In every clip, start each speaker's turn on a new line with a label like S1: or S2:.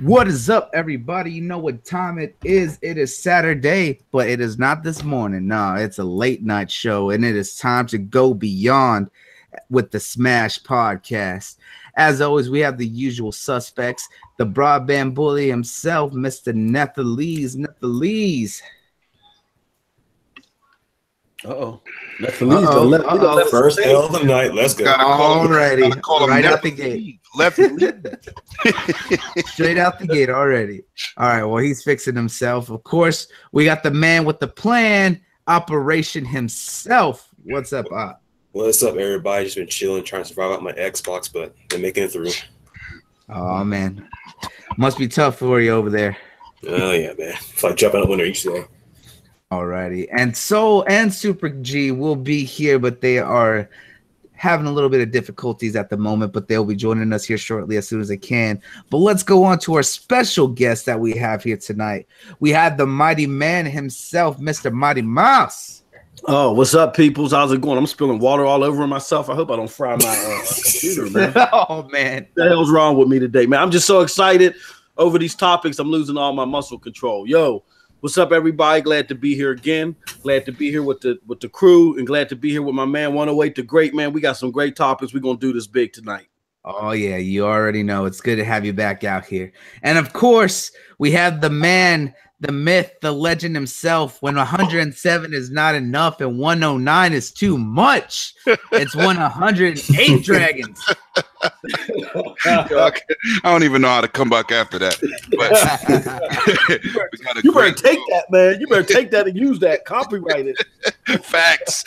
S1: What is up, everybody? You know what time it is. It is Saturday, but it is not this morning. No, it's a late night show, and it is time to go beyond with the Smash Podcast. As always, we have the usual suspects, the broadband bully himself, Mr. Neth.
S2: Uh-oh. The
S3: first L of the night. Let's go.
S1: Already. Right out the gate. Straight out the gate already. All right. Well, he's fixing himself. Of course, we got the man with the plan, Operation himself. What's up, Op?
S3: What's up, everybody? Just been chilling, trying to survive out my Xbox, but been making it through.
S1: Oh, man. Must be tough for you over there.
S3: Oh, yeah, man. It's like jumping out the window each day.
S1: Alrighty, and Soul and Supra Gee will be here, but they are having a little bit of difficulties at the moment, but they'll be joining us here shortly as soon as they can. But let's go on to our special guest that we have here tonight. We have the mighty man himself, Mr. Mighty Mouse.
S2: Oh, what's up, peoples? How's it going? I'm spilling water all over myself. I hope I don't fry my computer, man.
S1: Oh, man.
S2: What the hell's wrong with me today, man? I'm just so excited over these topics. I'm losing all my muscle control. Yo. What's up, everybody? Glad to be here again. Glad to be here with the crew, and glad to be here with my man 108, the great man. We got some great topics. We're gonna do this big tonight.
S1: Oh yeah, you already know. It's good to have you back out here. And of course, we have the man, the myth, the legend himself. When 107 is not enough and 109 is too much, it's 108 dragons.
S4: I don't even know how to come back after that. But
S2: you better take that, man. You better take that and use that. Copyright it.
S4: Facts.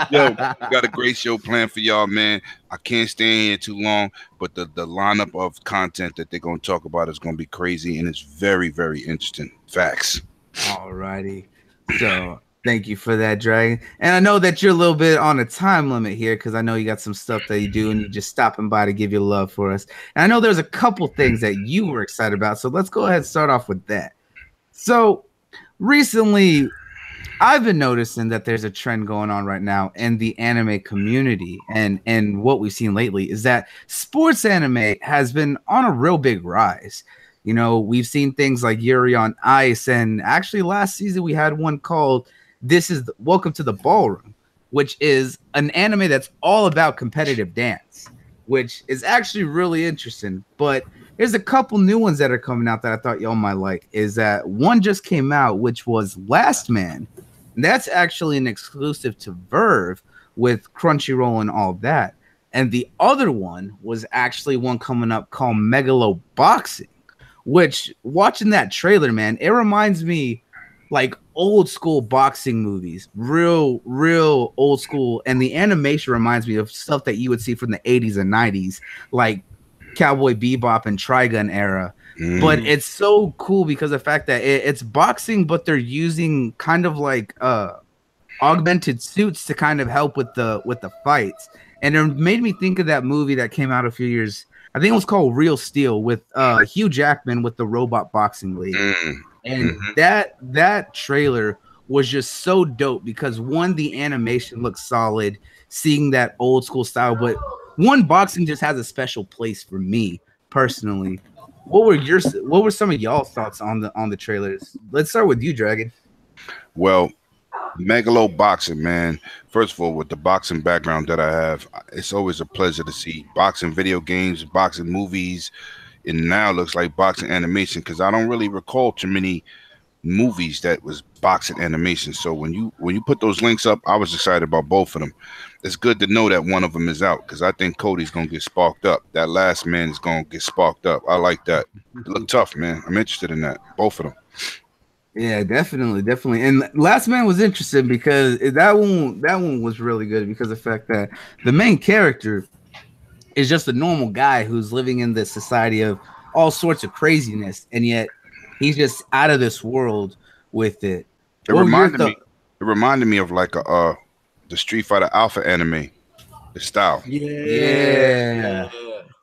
S4: Yo, we got a great show planned for y'all, man. I can't stay in here too long, but the lineup of content that they're going to talk about is going to be crazy, and it's very, very interesting. Facts.
S1: All righty. So thank you for that, Dragon. And I know that you're a little bit on a time limit here because I know you got some stuff that you do and you're just stopping by to give your love for us. And I know there's a couple things that you were excited about. So let's go ahead and start off with that. So recently, I've been noticing that there's a trend going on right now in the anime community. And what we've seen lately is that sports anime has been on a real big rise. You know, we've seen things like Yuri on Ice. And actually last season we had one called Welcome to the Ballroom, which is an anime that's all about competitive dance, which is actually really interesting. But there's a couple new ones that are coming out that I thought y'all might like. Is that one just came out, which was Last Man. And that's actually an exclusive to Verve with Crunchyroll and all that. And the other one was actually one coming up called Megalo Boxing, which watching that trailer, man, it reminds me like old school boxing movies, real old school. And the animation reminds me of stuff that you would see from the 80s and 90s, like Cowboy Bebop and Trigun era. But it's so cool because of the fact that it's boxing, but they're using kind of like augmented suits to kind of help with the fights. And it made me think of that movie that came out a few years. I think it was called Real Steel with Hugh Jackman with the robot boxing league. And that trailer was just so dope because one, the animation looks solid, seeing that old school style, but one, boxing just has a special place for me personally. What were some of y'all's thoughts on the trailers? Let's start with you, Dragon.
S4: Well, Megalo Boxing, man. First of all, with the boxing background that I have, it's always a pleasure to see boxing video games, boxing movies, and now it looks like boxing animation because I don't really recall too many movies that was boxing animation. So when you put those links up, I was excited about both of them. It's good to know that one of them is out because I think Cody's gonna get sparked up. That Last Man is gonna get sparked up. I like that. It look tough, man. I'm interested in that. Both of them.
S1: Yeah, definitely. And Last Man was interesting because that one was really good because of the fact that the main character is just a normal guy who's living in this society of all sorts of craziness, and yet he's just out of this world with it.
S4: It reminded me of like the Street Fighter Alpha anime, the style.
S1: Yeah.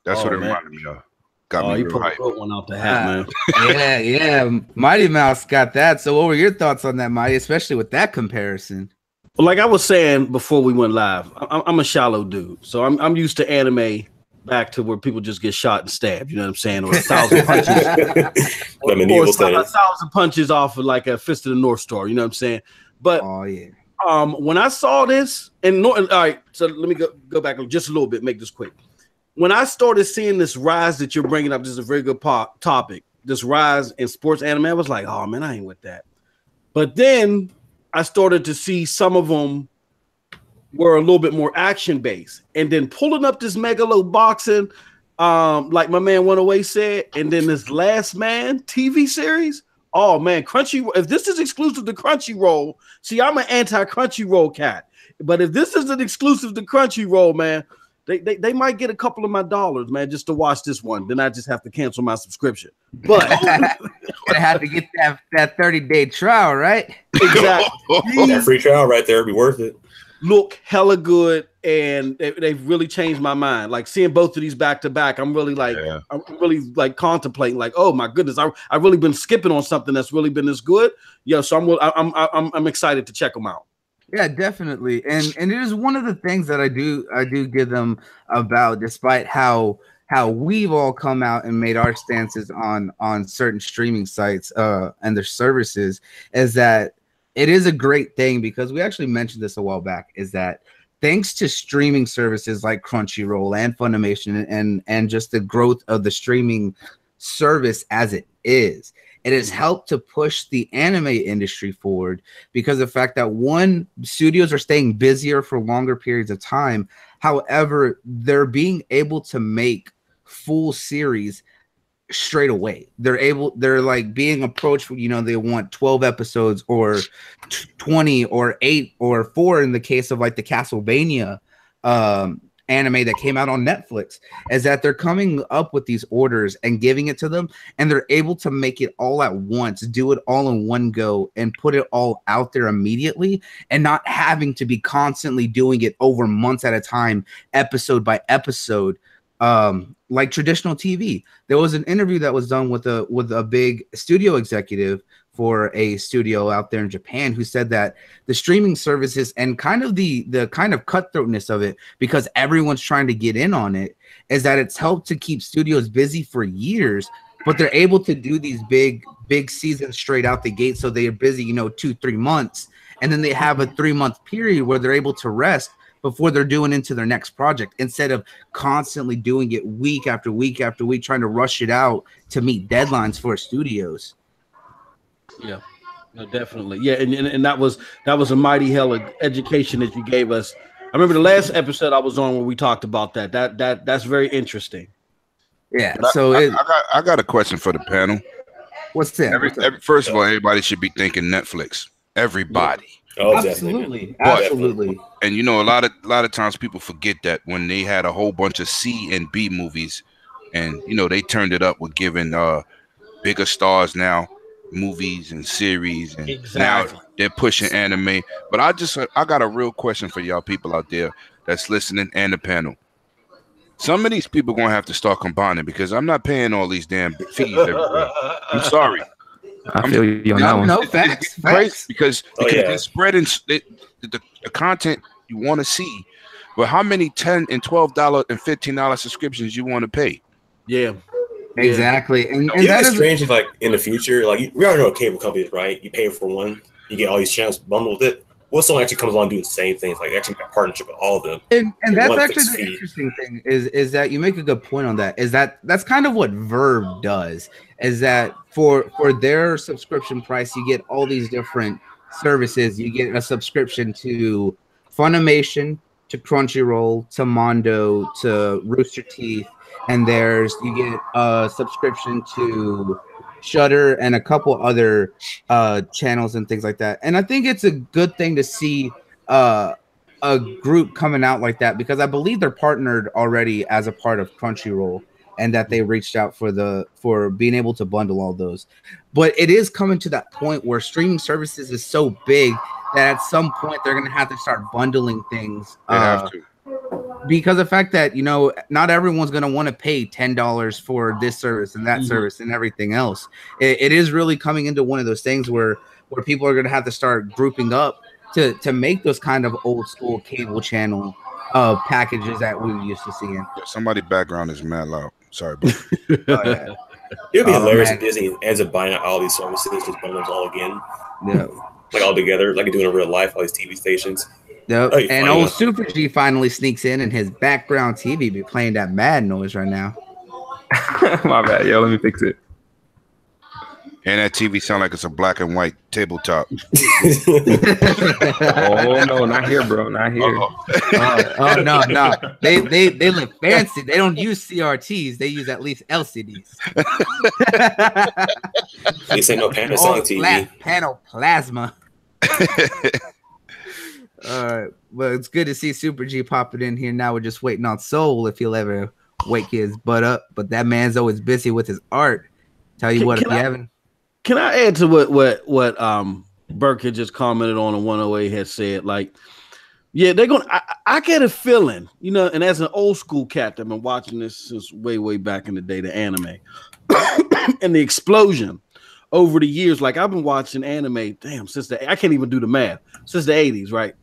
S4: That's what it reminded me of. Got me
S2: you put a good one out the hat, man.
S1: Yeah. Mighty Mouse got that. So what were your thoughts on that, Mighty, especially with that comparison?
S2: Well, like I was saying before we went live, I'm a shallow dude. So I'm used to anime back to where people just get shot and stabbed. You know what I'm saying? Or 1,000 punches. or
S3: medieval setting.
S2: 1,000 punches off of like a Fist of the North Star. You know what I'm saying? But
S1: Oh yeah.
S2: when I saw this, all right, so let me go back just a little bit, make this quick. When I started seeing this rise that you're bringing up, this is a very good topic. This rise in sports anime, I was like, oh man, I ain't with that. But then I started to see some of them were a little bit more action based, and then pulling up this Megalo boxing, like my man One Away said, and then this Last Man TV series. Oh man, Crunchyroll. If this is exclusive to Crunchyroll, see, I'm an anti-Crunchyroll cat. But if this is an exclusive to Crunchyroll, man, they might get a couple of my dollars, man, just to watch this one. Then I just have to cancel my subscription. But
S1: gonna have to get that 30-day trial, right?
S2: Exactly.
S3: That free trial right there would be worth it.
S2: Look hella good, and they've really changed my mind. Like seeing both of these back to back, I'm really like contemplating, like, oh my goodness, I've really been skipping on something that's really been this good. Yeah, so I'm excited to check them out.
S1: Yeah, definitely, and it is one of the things that I do give them about, despite how we've all come out and made our stances on certain streaming sites and their services, is that it is a great thing, because we actually mentioned this a while back, is that thanks to streaming services like Crunchyroll and Funimation and just the growth of the streaming service as it is, it has helped to push the anime industry forward, because of the fact that, one, studios are staying busier for longer periods of time. However, they're being able to make full series straight away. They're like being approached, they want 12 episodes or 20 or 8 or 4 in the case of like the Castlevania anime that came out on Netflix, is that they're coming up with these orders and giving it to them, and they're able to make it all at once, do it all in one go, and put it all out there immediately, and not having to be constantly doing it over months at a time, episode by episode. Like traditional TV. There was an interview that was done with a big studio executive for a studio out there in Japan, who said that the streaming services and kind of the kind of cutthroatness of it, because everyone's trying to get in on it, is that it's helped to keep studios busy for years, but they're able to do these big seasons straight out the gate. So they're busy, 2-3 months, and then they have a 3-month period where they're able to rest before they're doing into their next project, instead of constantly doing it week after week after week, trying to rush it out to meet deadlines for studios.
S2: Yeah, no, definitely. Yeah, and that was a mighty hell of education that you gave us. I remember the last episode I was on where we talked about that. That's very interesting.
S1: Yeah.
S4: But
S1: So
S4: I got a question for the panel.
S1: What's that?
S4: First of all, everybody should be thinking Netflix. Everybody.
S1: Yeah. Oh, absolutely.
S4: And a lot of times people forget that when they had a whole bunch of C and B movies, and they turned it up with giving bigger stars now movies and series, and now they're pushing anime. But I got a real question for y'all people out there that's listening and the panel. Some of these people are gonna have to start combining, because I'm not paying all these damn fees everywhere. I'm sorry.
S5: I feel you on that one.
S1: No, facts.
S4: Crazy, because they're spreading the content you want to see, but how many $10 and $12 and $15 subscriptions you want to pay?
S2: Yeah,
S1: exactly. And
S3: that is strange. Like in the future, like we already know cable companies, right? You pay for one, you get all these channels bundled with it. What someone actually comes along and do the same things, like actually make a partnership with all of them.
S1: And that's actually the interesting thing is that you make a good point on that. Is that's kind of what Verve does, is that for their subscription price, you get all these different services. You get a subscription to Funimation, to Crunchyroll, to Mondo, to Rooster Teeth, and you get a subscription to Shudder and a couple other channels and things like that. And I think it's a good thing to see a group coming out like that, because I believe they're partnered already as a part of Crunchyroll, and that they reached out for being able to bundle all those. But it is coming to that point where streaming services is so big that at some point they're going to have to start bundling things.
S4: They have to.
S1: Because of the fact that, not everyone's going to want to pay $10 for this service and that service and everything else. It is really coming into one of those things where people are going to have to start grouping up to make those kind of old school cable channel packages that we used to see in.
S4: Yeah, somebody background is mad loud. Sorry, bro.
S1: Yeah.
S3: It would be hilarious if Disney ends up buying out all these services, just bundles all again.
S1: Yeah.
S3: Like all together, like they do in real life, all these TV stations.
S1: Yep. And old Supra Gee finally sneaks in, and his background TV be playing that mad noise right now.
S5: My bad, yo. Let me fix it.
S4: And that TV sound like it's a black and white tabletop.
S5: Oh no, not here, bro. Not here.
S1: Oh no. They look fancy. They don't use CRTs. They use at least LCDs.
S3: They say no Panasonic TV.
S1: Flat panel plasma. All right, well, it's good to see Supra Gee popping in here. Now we're just waiting on Soul if he'll ever wake his butt up. But that man's always busy with his art. Tell you what, if you haven't.
S2: Can I add to what Burke had just commented on and 108 had said? Like, yeah, they're gonna. I get a feeling, you know, and as an old school cat, I've been watching this since way back in the day, the anime, and the explosion over the years. Like I've been watching anime, since I can't even do the math, since the 80s, right?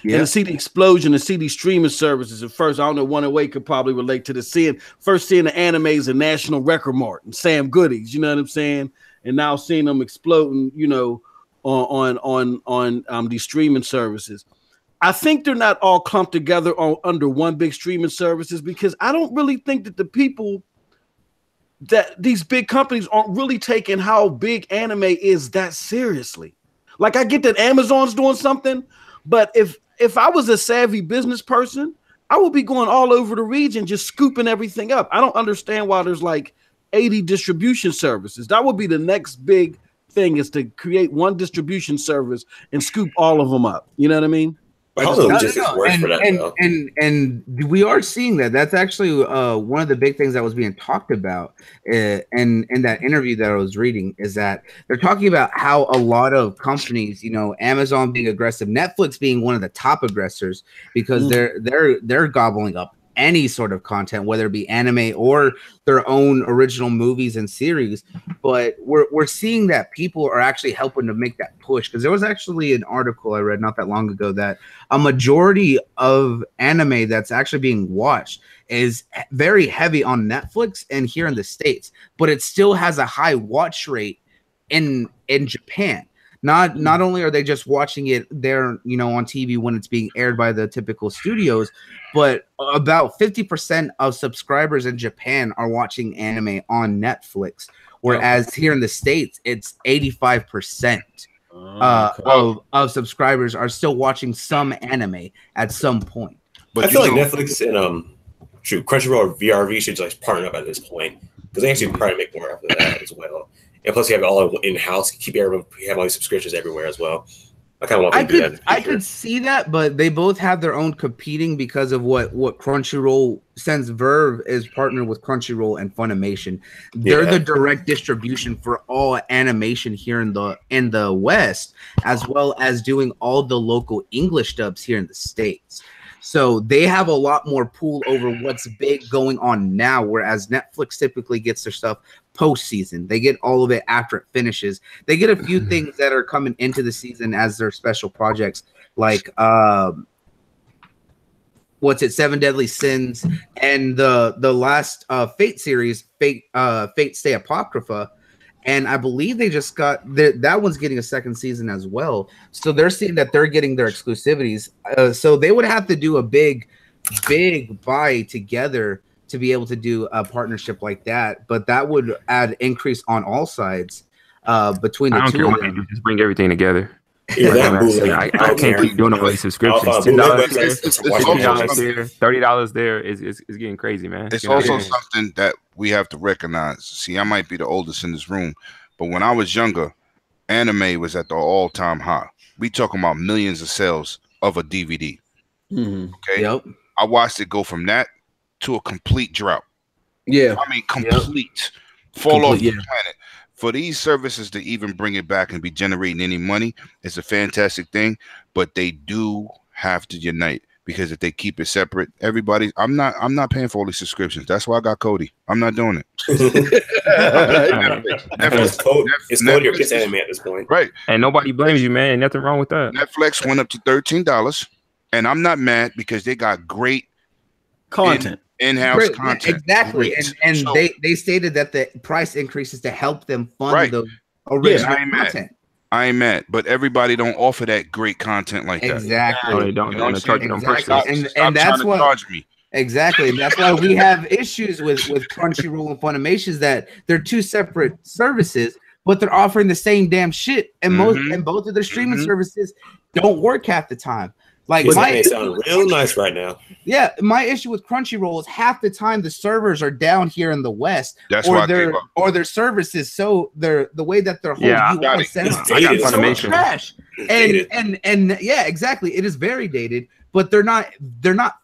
S2: Yeah. And to see the explosion and see these streaming services at first, I don't know, 108 could probably relate to the seeing the animes in National Record Mart and Sam Goodies, you know what I'm saying? And now seeing them exploding, you know, on these streaming services. I think they're not all clumped together under one big streaming services because I don't really think that the people that these big companies aren't really taking how big anime is that seriously. Like I get that Amazon's doing something, but if I was a savvy business person, I would be going all over the region just scooping everything up. I don't understand why there's like 80 distribution services. That would be the next big thing, is to create one distribution service and scoop all of them up. You know what I mean?
S1: And we are seeing that. That's actually one of the big things that was being talked about in that interview that I was reading, is that they're talking about how a lot of companies, you know, Amazon being aggressive, Netflix being one of the top aggressors, because they're gobbling up any sort of content, whether it be anime or their own original movies and series. But we're seeing that people are actually helping to make that push, because there was actually an article I read not that long ago that a majority of anime that's actually being watched is very heavy on Netflix and here in the States, but it still has a high watch rate in Japan. Not only are they just watching it there, you know, on TV when it's being aired by the typical studios, but about 50% of subscribers in Japan are watching anime on Netflix, whereas here in the States, it's 85% of subscribers are still watching some anime at some point.
S3: But I feel like Netflix and Crunchyroll or VRV should like partner up at this point, because they actually probably make more after that as well. And plus, you have it all in house. Keep everyone, have all these subscriptions everywhere as well. I kind of want to do that.
S1: I could see that, but they both have their own competing because of what Crunchyroll, since Verve is partnered with Crunchyroll and Funimation. They're the direct distribution for all animation here in the West, as well as doing all the local English dubs here in the States. So they have a lot more pull over what's big going on now, whereas Netflix typically gets their stuff post-season. They get all of it after it finishes. They get a few things that are coming into the season as their special projects, like Seven Deadly Sins, and the last Fate series, Fate Stay Apocrypha. And I believe they just got that one's getting a second season as well. So they're seeing that they're getting their exclusivities. So they would have to do a big buy together to be able to do a partnership like that. But that would add increase on all sides between the two of them.
S5: Just bring everything together.
S3: Yeah,
S5: I can't keep doing all these subscriptions. $10 there, $15 there, $30 there is getting crazy, man.
S4: It's also something that we have to recognize. See, I might be the oldest in this room, but when I was younger, anime was at the all-time high. We talking about millions of sales of a DVD. Okay, I watched it go from that to a complete drought.
S2: Yeah,
S4: I mean complete fall off the planet. For these services to even bring it back and be generating any money, it's a fantastic thing. But they do have to unite, because if they keep it separate, everybody, I'm not paying for all these subscriptions. That's why I got Cody. I'm not doing it.
S3: It's Cody or Kiss Anime at this point,
S4: right?
S5: And nobody blames you, man. Nothing wrong with that.
S4: Netflix went up to $13. And I'm not mad because they got great
S2: content.
S4: In-house content.
S1: Exactly. And so, they stated that the price increases to help them fund the original content.
S4: I ain't mad, but everybody don't offer that great content like that.
S1: Exactly.
S5: No, they don't. They want to charge them personally.
S1: And that's what charge me. Exactly. And that's why we have issues with Crunchyroll and Funimation's, that they're two separate services, but they're offering the same damn shit. And both of their streaming services don't work half the time. Like,
S3: they sound real nice right now.
S1: Yeah, my issue with Crunchyroll is half the time the servers are down here in the West, or their services, so the way that they're holding UI set up,
S5: Funimation
S1: trash. And yeah, exactly. It is very dated, but they're not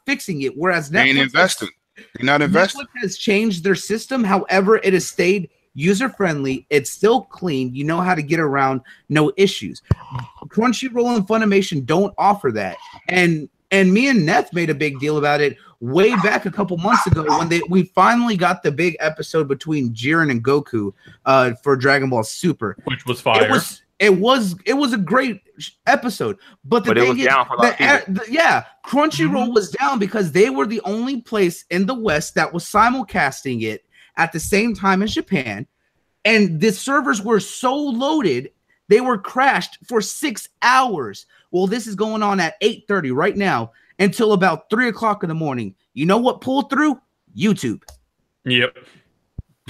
S1: fixing it. Whereas
S4: Netflix ain't investing. They're not investing.
S1: Netflix has changed their system. However, it has stayed user friendly. It's still clean. You know how to get around, no issues. Crunchyroll and Funimation don't offer that. And me and Neth made a big deal about it way back a couple months ago when we finally got the big episode between Jiren and Goku for Dragon Ball Super,
S6: which was fire.
S1: It was a great episode, but thing is, Crunchyroll was down because they were the only place in the West that was simulcasting it at the same time as Japan, and the servers were so loaded they were crashed for 6 hours. Well, this is going on at 8:30 right now until about 3 o'clock in the morning. You know what pulled through? YouTube.
S6: Yep.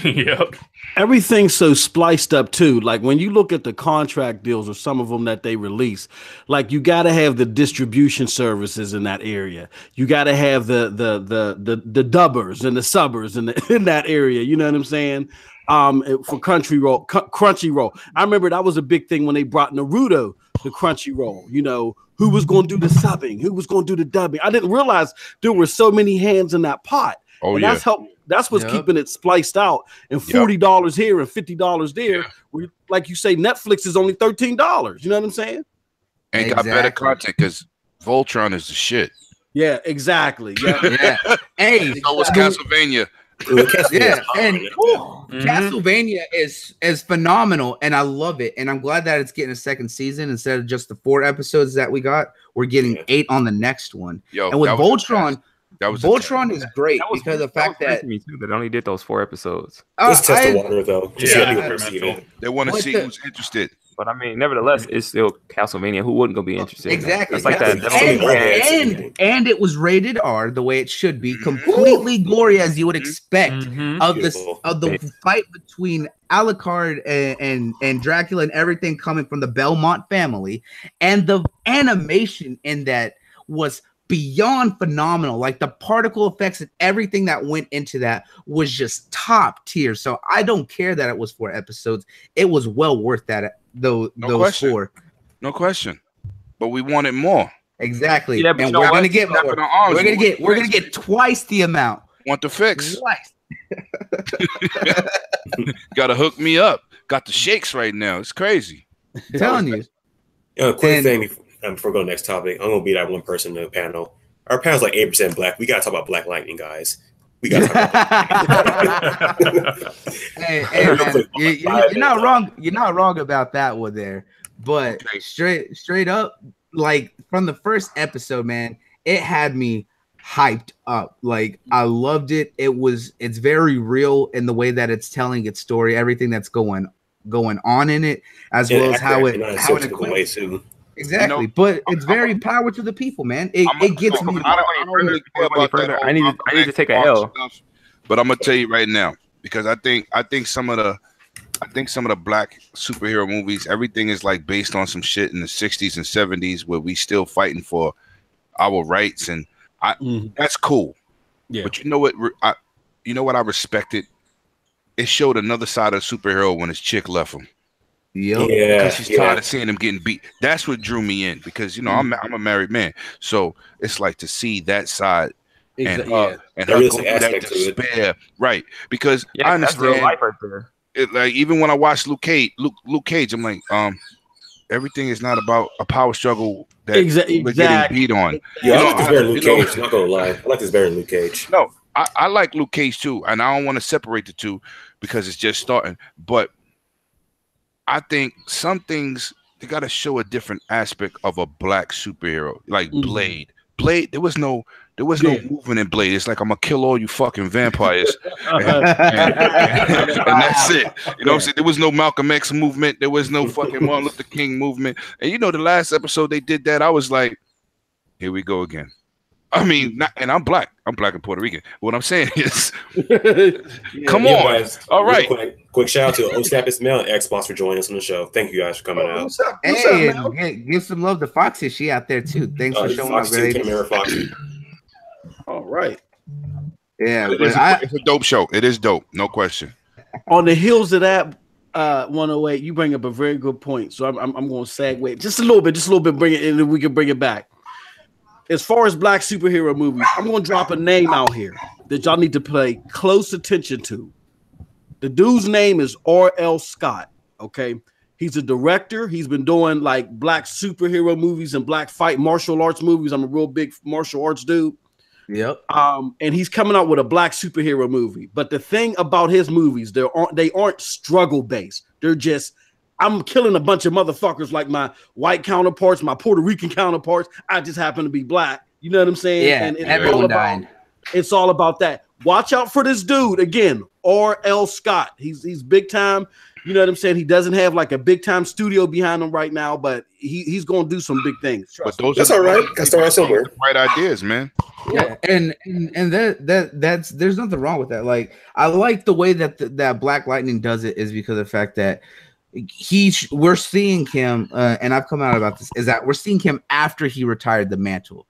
S6: Yep.
S2: Everything's so spliced up too. Like when you look at the contract deals or some of them that they release, like you got to have the distribution services in that area. You got to have the dubbers and the subbers in that area. You know what I'm saying? For Crunchyroll. I remember that was a big thing when they brought Naruto to Crunchyroll. You know, who was going to do the subbing? Who was going to do the dubbing? I didn't realize there were so many hands in that pot.
S4: Oh,
S2: and that's what's keeping it spliced out, and $40 here and $50 there. Yeah. Where, like you say, Netflix is only $13. You know what I'm saying?
S4: And got better content because Voltron is the shit.
S2: Yeah, exactly. Yeah.
S1: Hey,
S4: so was Castlevania.
S1: Castlevania is phenomenal, and I love it. And I'm glad that it's getting a second season instead of just the 4 episodes that we got. We're getting 8 on the next one. And with Voltron. Voltron is great because of the fact that
S5: me too, that only did those 4 episodes.
S3: Let's test the water though.
S4: They want to see who's interested.
S5: But I mean, nevertheless, it's still Castlevania. Who wouldn't go be interested?
S1: Exactly.
S5: It's like that.
S1: And it was rated R the way it should be, completely gory as you would expect of the fight between Alucard and Dracula and everything coming from the Belmont family, and the animation in that was beyond phenomenal. Like the particle effects and everything that went into that was just top tier. So I don't care that it was 4 episodes. It was well worth that. Those 4.
S4: No question. But we wanted more.
S1: Exactly. Yeah, and we're gonna get more. We're gonna get twice the amount.
S4: Want the fix?
S1: Twice.
S4: Gotta hook me up. Got the shakes right now. It's crazy.
S1: I'm telling you.
S3: Quick thing before we go to the next topic. I'm gonna be that one person in the panel. Our panel's like 8% black. We gotta talk about Black Lightning, guys. We gotta talk about
S1: hey man, you're not wrong. You're not wrong about that one there. But straight up, like from the first episode, man, it had me hyped up. Like I loved it. It's very real in the way that it's telling its story, everything that's going on in it, as well as how it equates. Exactly, you know, but it's very power to the people, man. It gets me.
S5: I need to take a L.
S4: But I'm gonna tell you right now, because I think some of the black superhero movies, everything is like based on some shit in the 60s and 70s where we still fighting for our rights, and that's cool. Yeah. But you know what? I respected. It showed another side of the superhero when his chick left him.
S1: Yep.
S3: Yeah,
S4: because she's tired of seeing him getting beat. That's what drew me in, because I'm a married man, so it's like to see that side and her go through that despair, right? Because I understand. That's real life right there. Like even when I watch Luke Cage, I'm like, everything is not about a power struggle that we're getting beat on.
S3: Yeah, I like this better than Luke Cage. I'm not gonna lie, I like this better than Luke Cage.
S4: No, I like Luke Cage too, and I don't want to separate the two because it's just starting, but I think some things they got to show a different aspect of a black superhero, like Blade. Blade. There was no movement in Blade. It's like I'm gonna kill all you fucking vampires, and that's it. You know what I'm saying? There was no Malcolm X movement. There was no fucking Martin Luther King movement. And you know, the last episode they did that, I was like, here we go again. I mean, and I'm black. I'm black and Puerto Rican. What I'm saying is, come on.
S3: Guys, all right. Quick shout out to Oscapis Mail and Xbox for joining us on the show. Thank you guys for coming out.
S1: Hey, give some love to Foxy. She out there too. Thanks for showing up,
S3: Foxy.
S2: All right.
S1: Yeah,
S4: it's a dope show. It is dope, no question.
S2: On the heels of that, 108, you bring up a very good point. So I'm going to segue just a little bit, bring it in, and we can bring it back. As far as black superhero movies, I'm going to drop a name out here that y'all need to pay close attention to. The dude's name is R.L. Scott, okay? He's a director. He's been doing like black superhero movies and black fight martial arts movies. I'm a real big martial arts dude.
S1: Yep.
S2: And he's coming out with a black superhero movie. But the thing about his movies, they aren't struggle based. They're just, I'm killing a bunch of motherfuckers like my white counterparts, my Puerto Rican counterparts. I just happen to be black. You know what I'm saying?
S1: Yeah,
S2: and
S1: everyone died.
S2: It's all about that. Watch out for this dude again, R.L. Scott. He's big time. You know what I'm saying? He doesn't have like a big time studio behind him right now, but he's going to do some big things.
S3: But that's all right. Got to start somewhere.
S4: Right ideas, man.
S1: Yeah, and that's there's nothing wrong with that. Like, I like the way that that Black Lightning does it is because of the fact that we're seeing him, and I've come out about this, is that we're seeing him after he retired the mantle.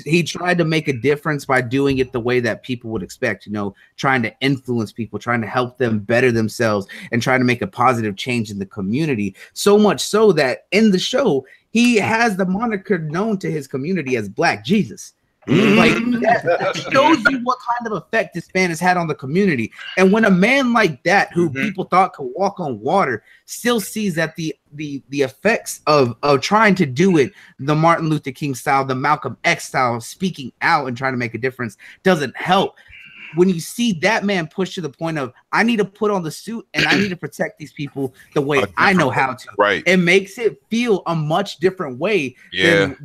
S1: He tried to make a difference by doing it the way that people would expect, you know, trying to influence people, trying to help them better themselves, and trying to make a positive change in the community. So much so that in the show, he has the moniker known to his community as Black Jesus. Like that shows you what kind of effect this man has had on the community. And when a man like that, who people thought could walk on water, still sees that the effects of trying to do it the Martin Luther King style, the Malcolm X style, speaking out and trying to make a difference, doesn't help. When you see that man push to the point of, I need to put on the suit and I need to protect these people the way I know how to.
S4: Right.
S1: It makes it feel a much different way than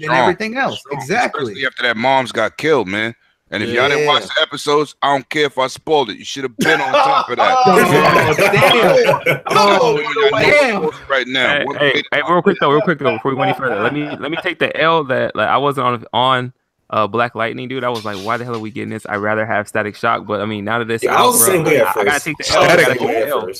S1: everything else. Exactly.
S4: Especially after that moms got killed, man. And if y'all didn't watch the episodes, I don't care if I spoiled it. You should have been on top of that.
S1: Damn.
S4: Right now.
S5: Hey, real quick though, before we go any further, let me take the L that like I wasn't on Black Lightning, dude. I was like, why the hell are we getting this? I'd rather have Static Shock, but I mean, now that this
S3: I was the same way at first.
S5: I gotta take the L.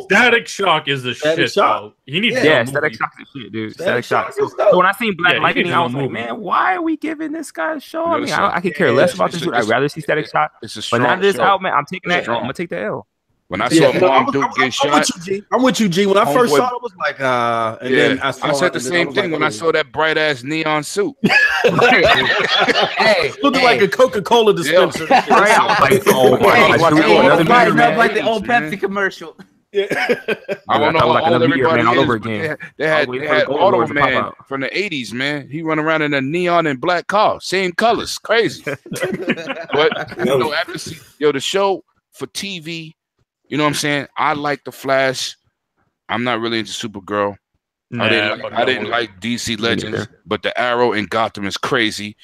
S6: Static Shock is the shit. Shock? He needs
S5: Static Shock is shit, dude. Static Shock. So when I seen Black Lightning, I was like, man, why are we giving this guy a show? I mean, I could care less about this dude. I'd rather see Static Shock. But now that this out, man, I'm taking that. I'm gonna take the L.
S4: When I saw Mom Duke get shot,
S2: I'm with you, G. When I first saw it, I was like, and then I
S4: said the same thing when I saw that bright ass neon suit.
S2: Hey, looking like a Coca-Cola dispenser.
S5: I was like, oh my
S1: God, like the old Pepsi commercial.
S4: I don't know how old everybody all over again. They had Auto Man from the 80s, man. He run around in a neon and black car, same colors, crazy. But you know, after the show for TV. You know what I'm saying? I like the Flash. I'm not really into Supergirl. I didn't like DC Legends, but the Arrow in Gotham is crazy.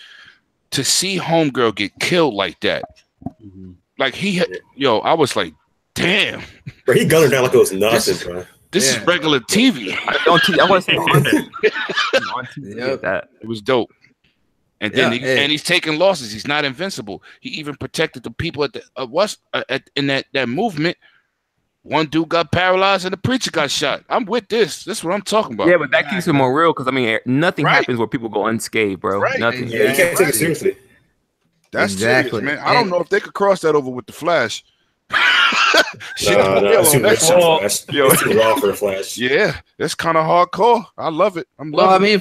S4: To see Homegirl get killed like that, like I was like, damn.
S3: Bro, he gunned her down like it was nothing, bro.
S4: This is regular TV.
S5: I want to say on TV. That
S4: it was dope. And then he's taking losses. He's not invincible. He even protected the people at the in that movement. One dude got paralyzed and the preacher got shot. I'm with this. This is what I'm talking about.
S5: Yeah, but that keeps it more real because I mean, nothing happens where people go unscathed, bro.
S4: Right.
S5: Nothing.
S3: Yeah, you can't take it seriously.
S4: That's serious, man. I don't know if they could cross that over with the Flash.
S3: It's too raw for the Flash.
S4: Yeah, that's kind of hardcore. I love it. I
S1: mean,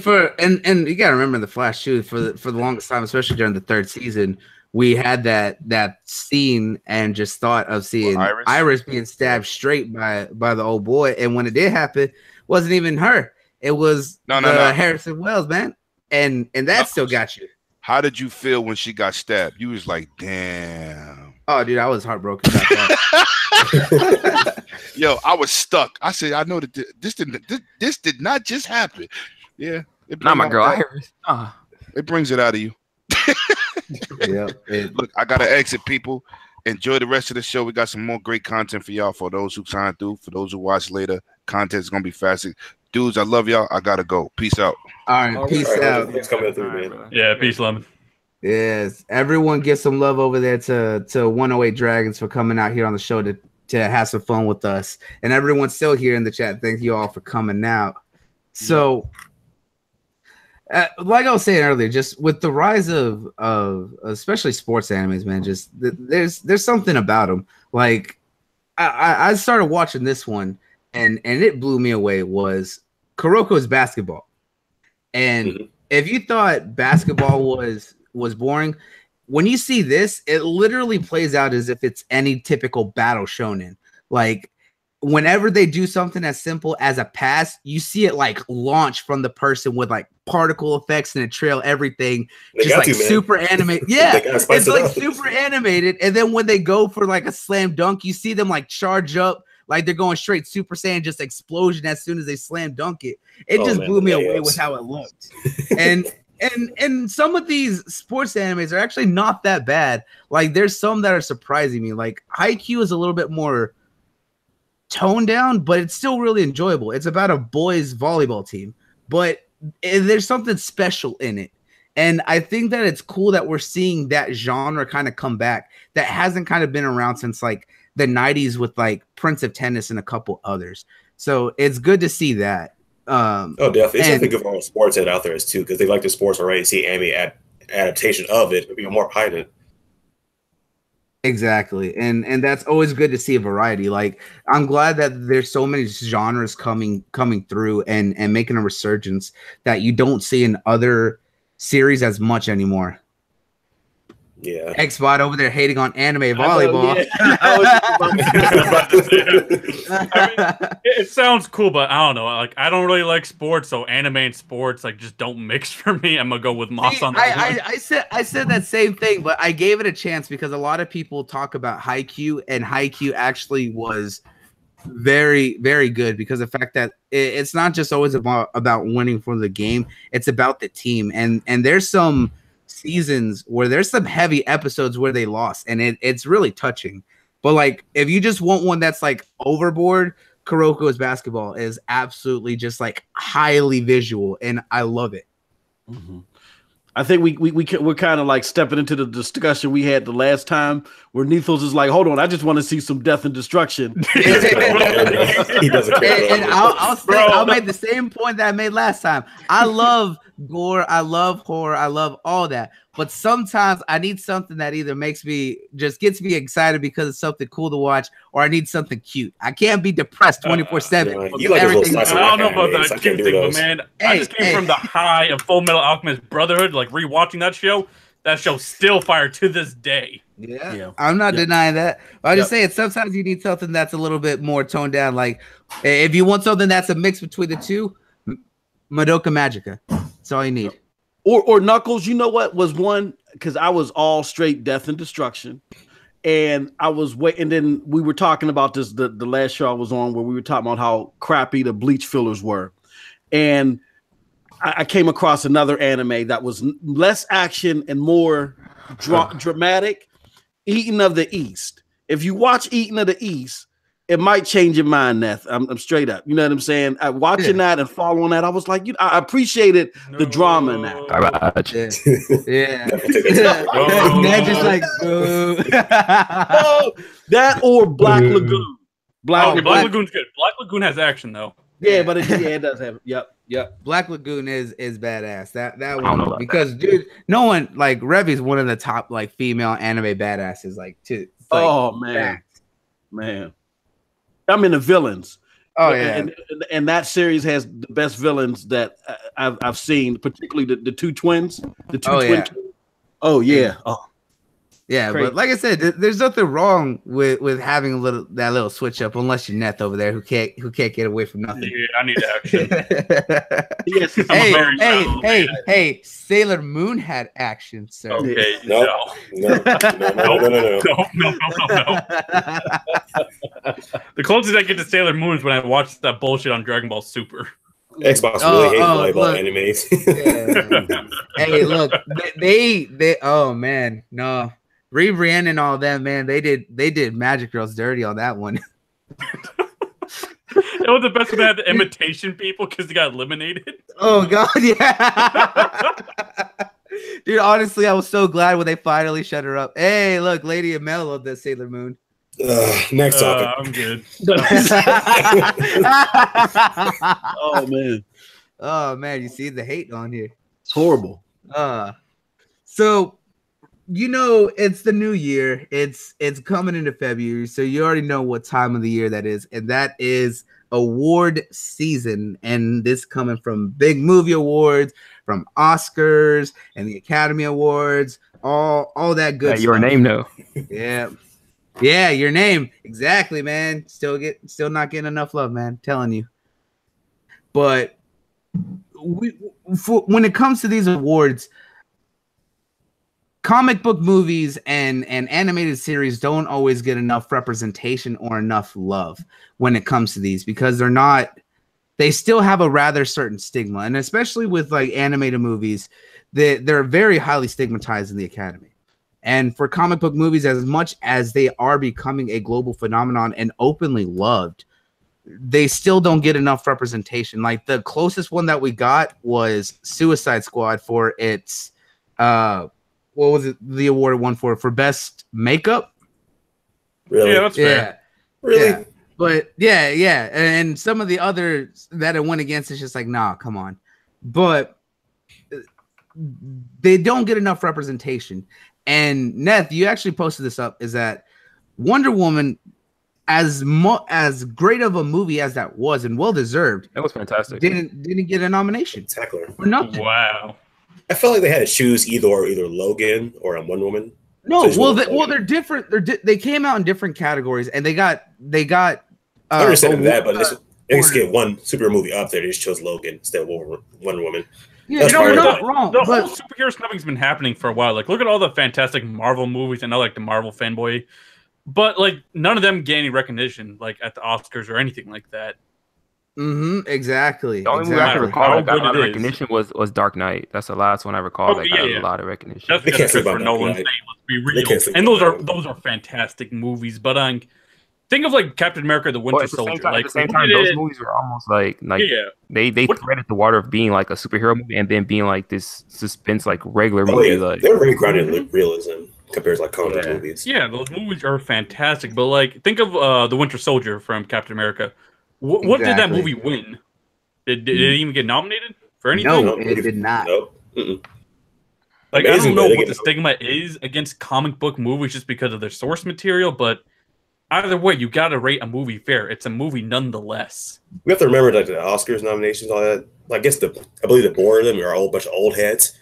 S1: and you gotta remember the Flash too. For the longest time, especially during the third season, we had that scene and just thought of seeing Iris being stabbed straight by the old boy. And when it did happen, it wasn't even her. It was Harrison Wells, man. And that still got you.
S4: How did you feel when she got stabbed? You was like, damn.
S1: Oh, dude, I was heartbroken about that.
S4: Yo, I was stuck. I said, I know that this did not just happen. Yeah.
S5: Not my girl, Iris.
S4: It brings it out of you.
S1: Yeah.
S4: Look, I gotta exit, people. Enjoy the rest of the show. We got some more great content for y'all. For those who signed through, for those who watch later, content is gonna be fascinating. Dudes, I love y'all. I gotta go. Peace out.
S1: All right, peace out.
S3: Thanks for coming through, man.
S6: Yeah, peace, Lemon.
S1: Yes, everyone give some love over there to 108 Dragons for coming out here on the show to have some fun with us. And everyone's still here in the chat. Thank you all for coming out. So, like I was saying earlier, just with the rise of especially sports animes, man, just there's something about them. Like I started watching this one, and it blew me away. Was Kuroko's basketball, and if you thought basketball was boring, when you see this, it literally plays out as if it's any typical battle shonen. Like, whenever they do something as simple as a pass, you see it like launch from the person with like particle effects and a trail, everything just like super animated. Yeah, it's like super animated. And then when they go for like a slam dunk, you see them like charge up, like they're going straight Super Saiyan, just explosion as soon as they slam dunk it. It just blew me away with how it looked. And some of these sports animes are actually not that bad. Like, there's some that are surprising me. Like, Haikyuu is a little bit more toned down, but it's still really enjoyable. It's about a boys volleyball team, but there's something special in it. And I think that it's cool that we're seeing that genre kind of come back that hasn't kind of been around since like the 90s with like Prince of Tennis and a couple others. So it's good to see that.
S3: Definitely. It's definitely good for all sports head out there too, because they like the sports already. See anime adaptation of it, be more pilot.
S1: Exactly. And that's always good to see a variety. Like, I'm glad that there's so many genres coming through and making a resurgence that you don't see in other series as much anymore.
S3: Yeah.
S1: Xbot over there hating on anime volleyball.
S6: It sounds cool, but I don't know. Like, I don't really like sports, so anime and sports like just don't mix for me. I'm gonna go with Moss on that.
S1: I said that same thing, but I gave it a chance because a lot of people talk about Haikyuu, and Haikyuu actually was very, very good because of the fact that it's not just always about winning for the game; it's about the team. And there's some seasons where there's some heavy episodes where they lost, and it's really touching. But like, if you just want one that's like overboard, Kuroko's basketball is absolutely just like highly visual, and I love it.
S2: I think we're kind of like stepping into the discussion we had the last time where Nethos is like, hold on, I just want to see some death and destruction.
S3: He doesn't care.
S1: And I'll make the same point that I made last time. I love gore, I love horror, I love all that. But sometimes I need something that either gets me excited because it's something cool to watch, or I need something cute. I can't be depressed 24/7.
S3: You like
S6: I don't know about that cute thing, but man, I just came from the high of Full Metal Alchemist Brotherhood, like rewatching that show. That show's still fire to this day.
S1: Yeah. I'm not denying that. I'm just saying sometimes you need something that's a little bit more toned down. Like, if you want something that's a mix between the two, Madoka Magica. That's all you need.
S2: Or Knuckles, you know what was one, because I was all straight death and destruction, and I was waiting. Then we were talking about this the last show I was on, where we were talking about how crappy the bleach fillers were, and I came across another anime that was less action and more dramatic. Eating of the East. If you watch Eating of the East, it might change your mind, Neth. I'm straight up. You know what I'm saying? Watching that and following that, I was like, I appreciated the drama in that.
S1: Yeah.
S6: They're
S1: just like,
S2: that or Black Lagoon.
S6: Black Lagoon's good. Black Lagoon has action though.
S2: Yeah, but it does have. Yep.
S1: Black Lagoon is badass. That one, because dude, no one like Revi's one of the top like female anime badasses. Like,
S2: man. I'm in the villains.
S1: Oh yeah,
S2: and that series has the best villains that I've seen, particularly the two twins, the two twins. Oh yeah,
S1: yeah. Crazy. But like I said, there's nothing wrong with having that little switch up, unless you're Neth over there who can't get away from nothing.
S6: Yeah, I need action.
S2: Yes.
S1: Hey, Sailor Moon had action, sir.
S6: Okay,
S3: no.
S6: The closest I get to Sailor Moon is when I watched that bullshit on Dragon Ball Super.
S3: Xbox really hates volleyball animes.
S1: Hey, look, they. Oh man, no. Ribrianne and all them, man. They did Magic Girls dirty on that one.
S6: It was the best when they had the imitation people because they got eliminated.
S1: Oh god, yeah. Dude, honestly, I was so glad when they finally shut her up. Hey, look, Lady Amel of the Sailor Moon.
S3: Next topic.
S6: I'm good.
S1: Oh man, you see the hate on here.
S2: It's horrible.
S1: So it's the new year. It's coming into February, so you already know what time of the year that is, and that is award season. And this coming from big movie awards, from Oscars and the Academy Awards, all that good stuff.
S5: Your name, though.
S1: Yeah, your name. Exactly, man. Still not getting enough love, man. I'm telling you. But when it comes to these awards, comic book movies and animated series don't always get enough representation or enough love when it comes to these, because they still have a rather certain stigma. And especially with like animated movies, they're very highly stigmatized in the Academy. And for comic book movies, as much as they are becoming a global phenomenon and openly loved, they still don't get enough representation. Like the closest one that we got was Suicide Squad for its what was it? The award it won for best makeup.
S3: Really?
S6: Yeah, that's fair.
S3: Really?
S1: Yeah. But yeah, and some of the others that it went against, it's just like, nah, come on. But they don't get enough representation. And Neth, you actually posted this up, is that Wonder Woman, as great of a movie as that was, and well deserved,
S5: that was fantastic,
S1: didn't get a nomination.
S3: Spectacular.
S1: For nothing.
S6: Wow.
S3: I felt like they had to choose either Logan or Wonder Woman.
S1: No, well, they're different. They came out in different categories, and they got.
S3: I understand that, but they just get one superhero movie up there. They just chose Logan instead of Wonder Woman.
S1: Yeah, you're not wrong.
S6: The whole superhero snubbing's been happening for a while. Like, look at all the fantastic Marvel movies. I know, like, the Marvel fanboy, but like none of them get any recognition, like at the Oscars or anything like that.
S1: Exactly.
S5: The only movie I can recall that got a lot of recognition was Dark Knight. That's the last one I recall that got a lot of recognition.
S6: That's Christopher Nolan's name. Let's be real. And those are fantastic movies. But think of like Captain America: The Winter Soldier.
S5: At the same time, those movies were almost like they threaded the water of being like a superhero movie and then being like this suspense like regular movie.
S3: Yeah.
S5: Like
S3: they're very grounded in realism compared to like comic movies.
S6: Yeah, those movies are fantastic. But like, think of The Winter Soldier from Captain America. What did that movie win? Did it even get nominated for anything?
S1: No, it did not.
S3: Nope.
S6: Like, I don't know what the stigma is against comic book movies just because of their source material, but either way, you gotta rate a movie fair. It's a movie nonetheless.
S3: We have to remember like the Oscars nominations, all that. I guess I believe the board of them are a whole bunch of old heads,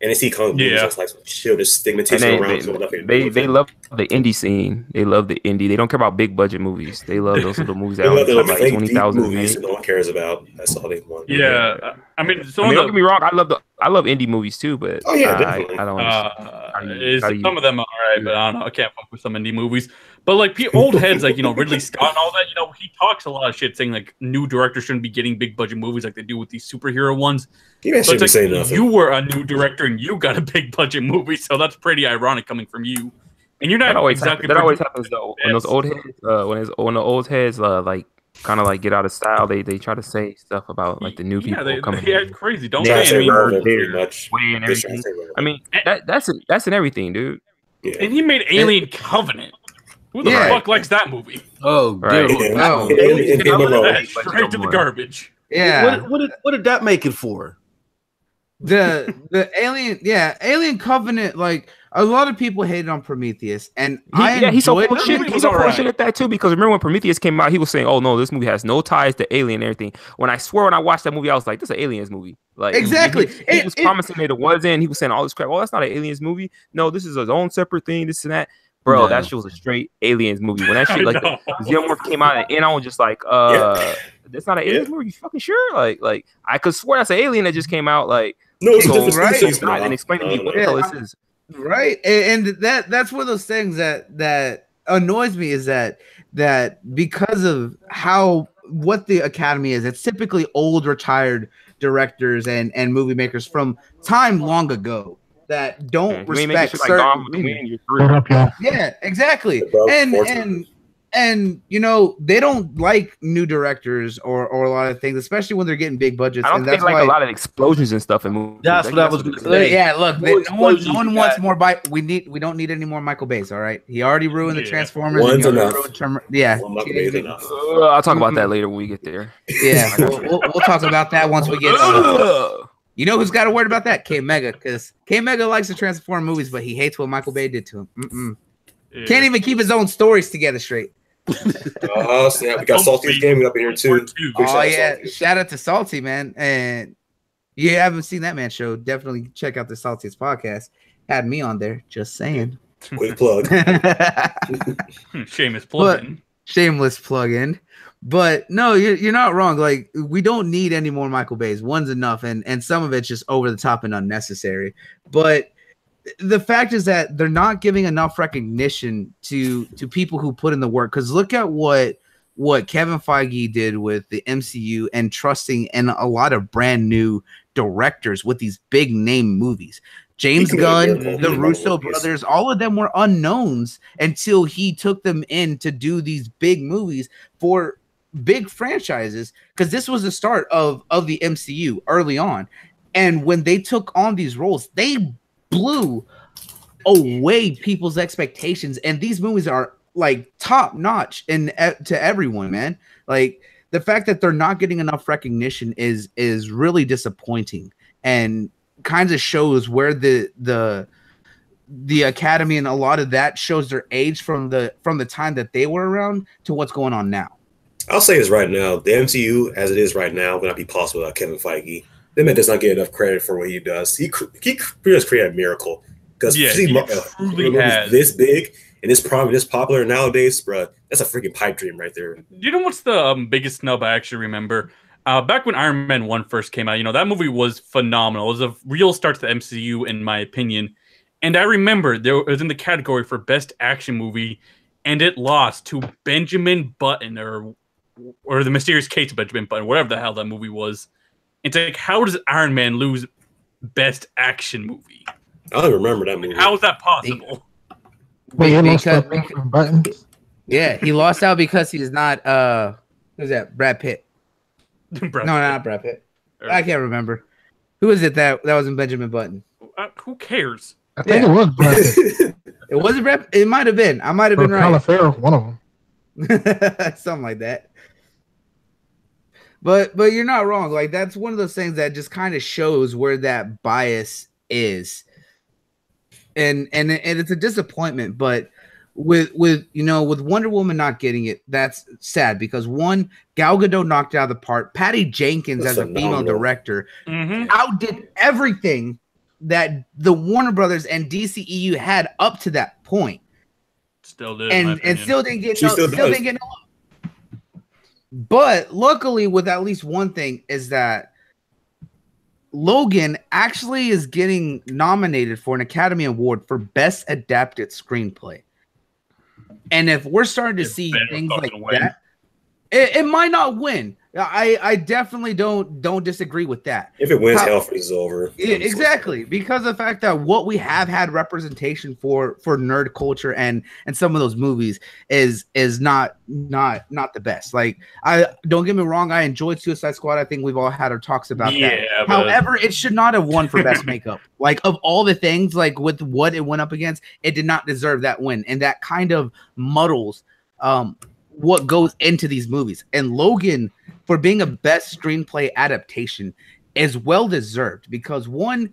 S3: and they see comic movies just like shit, just stigmatization around.
S5: They love the indie scene. They love the indie. They don't care about big budget movies. They love those little movies that
S3: love
S5: like 20,000
S3: movies that no one cares about. That's all they want.
S6: Yeah, I mean,
S5: don't get me wrong. I love indie movies too, but
S3: definitely.
S5: I don't.
S6: Some of them are alright, but I don't know. I can't fuck with some indie movies. But like old heads, like Ridley Scott and all that, he talks a lot of shit saying like new directors shouldn't be getting big budget movies like they do with these superhero ones.
S3: But
S6: like,
S3: say nothing.
S6: You were a new director and you got a big budget movie, so that's pretty ironic coming from you. And you're not
S5: that always happens though. When those old heads, when the old heads like kind of like get out of style, they try to say stuff about like the new people coming.
S6: Yeah, it's crazy. Don't
S3: say
S6: say
S3: pretty much.
S5: And everything. I mean, that's in everything, dude.
S6: Yeah. And he made Alien Covenant. Who the fuck likes that movie?
S2: Oh,
S5: right.
S2: Dude.
S6: Straight to the garbage.
S1: Yeah.
S2: What did that make it for?
S1: The Alien Covenant, like a lot of people hated on Prometheus, and
S5: he's so full shit. He's so full shit at that too, because remember when Prometheus came out, he was saying, "Oh no, this movie has no ties to Alien and everything." When I watched that movie, I was like, "This is an Aliens movie." Like
S1: exactly,
S5: he was promising it wasn't. He was saying all this crap. Oh, that's not an Aliens movie. No, this is his own separate thing. This and that. Bro, that shit was a straight Aliens movie. When that shit, like, the Xenomorph came out, and I was just like, that's not an Aliens movie? You fucking sure? Like, I could swear that's an alien that just came out. Like,
S3: no, it's different.
S1: Right?
S5: It's not, and explain to me what the hell this is.
S1: Right, and that's one of those things that annoys me is that because of how what the Academy is. It's typically old retired directors and movie makers from time long ago that don't respect certain. Yeah, exactly. And you know, they don't like new directors or a lot of things, especially when they're getting big budgets.
S5: I don't
S1: and
S5: think
S1: that's
S5: like a lot of explosions and stuff in movies.
S2: That's what I was going to say.
S1: Yeah, look, no one wants more. We don't need any more Michael Bay's. All right, he already ruined the Transformers.
S3: One's enough.
S1: I'll
S5: talk about that later when we get there.
S1: Yeah, we'll talk about that once we get. You know who's got a word about that? K Mega, because K Mega likes to transform movies, but he hates what Michael Bay did to him. Yeah. Can't even keep his own stories together straight.
S3: Oh, snap. We got Salty's gaming up in here too.
S1: Oh yeah, shout out to Salty, man. And you haven't seen that man show, definitely check out the Salty's podcast. Had me on there, just saying.
S3: Quick plug.
S6: Shameless plug-in.
S1: Shameless plug-in. But no, you're not wrong. Like, we don't need any more Michael Bays. One's enough, and some of it's just over the top and unnecessary. But the fact is that they're not giving enough recognition to people who put in the work. Because look at what Kevin Feige did with the MCU and trusting in a lot of brand new directors with these big name movies. James Gunn, the Russo brothers, all of them were unknowns until he took them in to do these big movies for big franchises, because this was the start of the MCU early on. And when they took on these roles, they blew away people's expectations, and these movies are like top notch and to everyone, man. Like, the fact that they're not getting enough recognition is really disappointing, and kind of shows where the Academy and a lot of that shows their age from the time that they were around to what's going on now.
S3: I'll say this right now: the MCU, as it is right now, would not be possible without Kevin Feige. That man does not get enough credit for what he does. He pretty much created a miracle, because
S6: he truly has
S3: this big and this prominent, this popular nowadays, bro. That's a freaking pipe dream right there.
S6: You know what's the biggest snub I actually remember? Back when Iron Man 1 first came out, you know, that movie was phenomenal. It was a real start to the MCU, in my opinion. And I remember it was in the category for Best Action Movie, and it lost to Benjamin Button, or The Mysterious Case of Benjamin Button, whatever the hell that movie was. It's like, how does Iron Man lose Best Action Movie?
S3: I don't remember that movie.
S6: How is that possible?
S1: Yeah, he lost out because he's not who's that? Brad Pitt. Not Brad Pitt. I can't remember. Who is it that was in Benjamin Button?
S6: Who cares?
S7: I think it was Brad Pitt.
S1: It wasn't Brad. It might have been. I might have been right.
S7: One of them.
S1: Something like that. But you're not wrong. Like, that's one of those things that just kind of shows where that bias is, and it's a disappointment. But with Wonder Woman not getting it, that's sad, because one, Gal Gadot knocked it out of the park. Patty Jenkins, as a female director, outdid everything that the Warner Brothers and DCEU had up to that point.
S6: Still did,
S1: and still didn't get no. But luckily, with at least one thing, is that Logan actually is getting nominated for an Academy Award for Best Adapted Screenplay. And if we're starting to see things like that, it might not win. I definitely don't disagree with that.
S3: If it wins, hell freezes over.
S1: Yeah, exactly, because of the fact that what we have had representation for nerd culture and some of those movies is not the best. Like, I don't get me wrong, I enjoyed Suicide Squad. I think we've all had our talks about that. However, it should not have won for best makeup. Like, of all the things, like with what it went up against, it did not deserve that win, and that kind of muddles what goes into these movies. And Logan, for being a best screenplay adaptation, is well deserved, because one,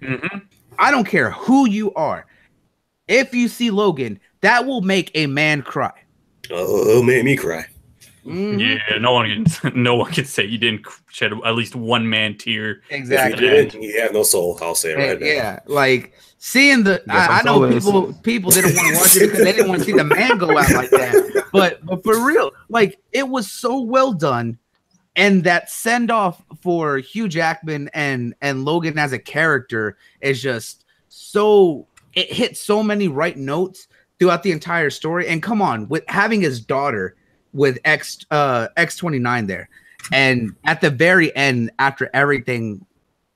S1: I don't care who you are, if you see Logan, that will make a man cry.
S3: It'll make me cry.
S6: Yeah, no one can say you didn't shed at least one man tear.
S1: Exactly.
S3: If you have no soul, I'll say it right now.
S1: Yeah, like seeing I know people didn't want to watch it because they didn't want to see the man go out like that. But for real, like, it was so well done, and that send off for Hugh Jackman and Logan as a character is just so, it hit so many right notes throughout the entire story. And come on, with having his daughter with X29 there, And at the very end, after everything,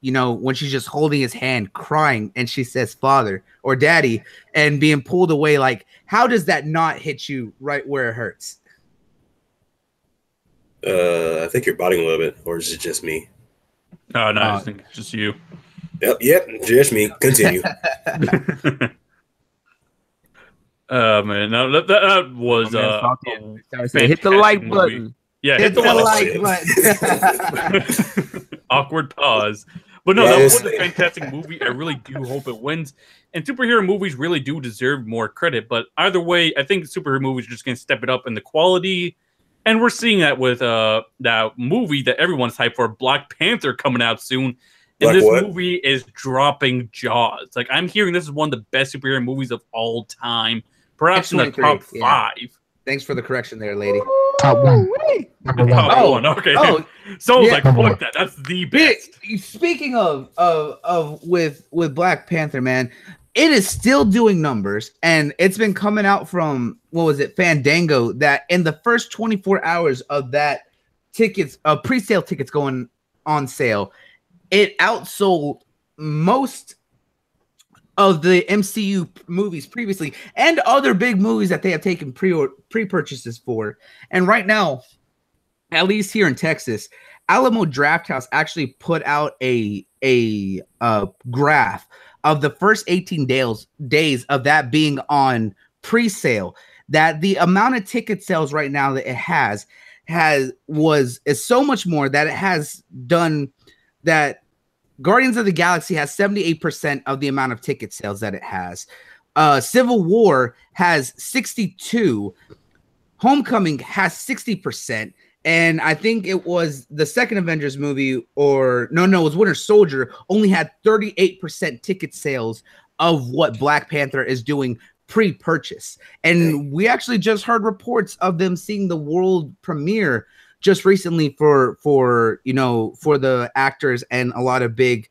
S1: you know, when she's just holding his hand, crying, and she says "father" or "daddy," and being pulled away, like, how does that not hit you right where it hurts?
S3: I think you're botting a little bit, or is it just me?
S6: Oh no, I think it's just you.
S3: Yep, just me. Continue.
S6: Man, no, that was
S5: hit the like button.
S6: Yeah,
S1: hit the like
S6: button. Awkward pause. But no, that was a fantastic movie. I really do hope it wins. And superhero movies really do deserve more credit. But either way, I think superhero movies are just going to step it up in the quality. And we're seeing that with that movie that everyone's hyped for, Black Panther, coming out soon. And this movie is dropping jaws. Like, I'm hearing this is one of the best superhero movies of all time. Perhaps in the top 5.
S1: Thanks for the correction there, lady.
S7: Top 1.
S6: Top 1. Okay. So like, fuck that. That's the best.
S1: Speaking of with Black Panther, man, it is still doing numbers, and it's been coming out from, what was it, Fandango, that in the first 24 hours of that pre-sale tickets going on sale, it outsold most of the MCU movies previously and other big movies that they have taken pre-purchases for. And right now, at least here in Texas, Alamo Drafthouse actually put out a graph of the first 18 days of that being on pre-sale, that the amount of ticket sales right now that it is so much more that it has done that. Guardians of the Galaxy has 78% of the amount of ticket sales that it has. Civil War has 62. Homecoming has 60%. And I think it was the second Avengers movie, or no, it was Winter Soldier, only had 38% ticket sales of what Black Panther is doing pre-purchase. And we actually just heard reports of them seeing the world premiere just recently for the actors and a lot of big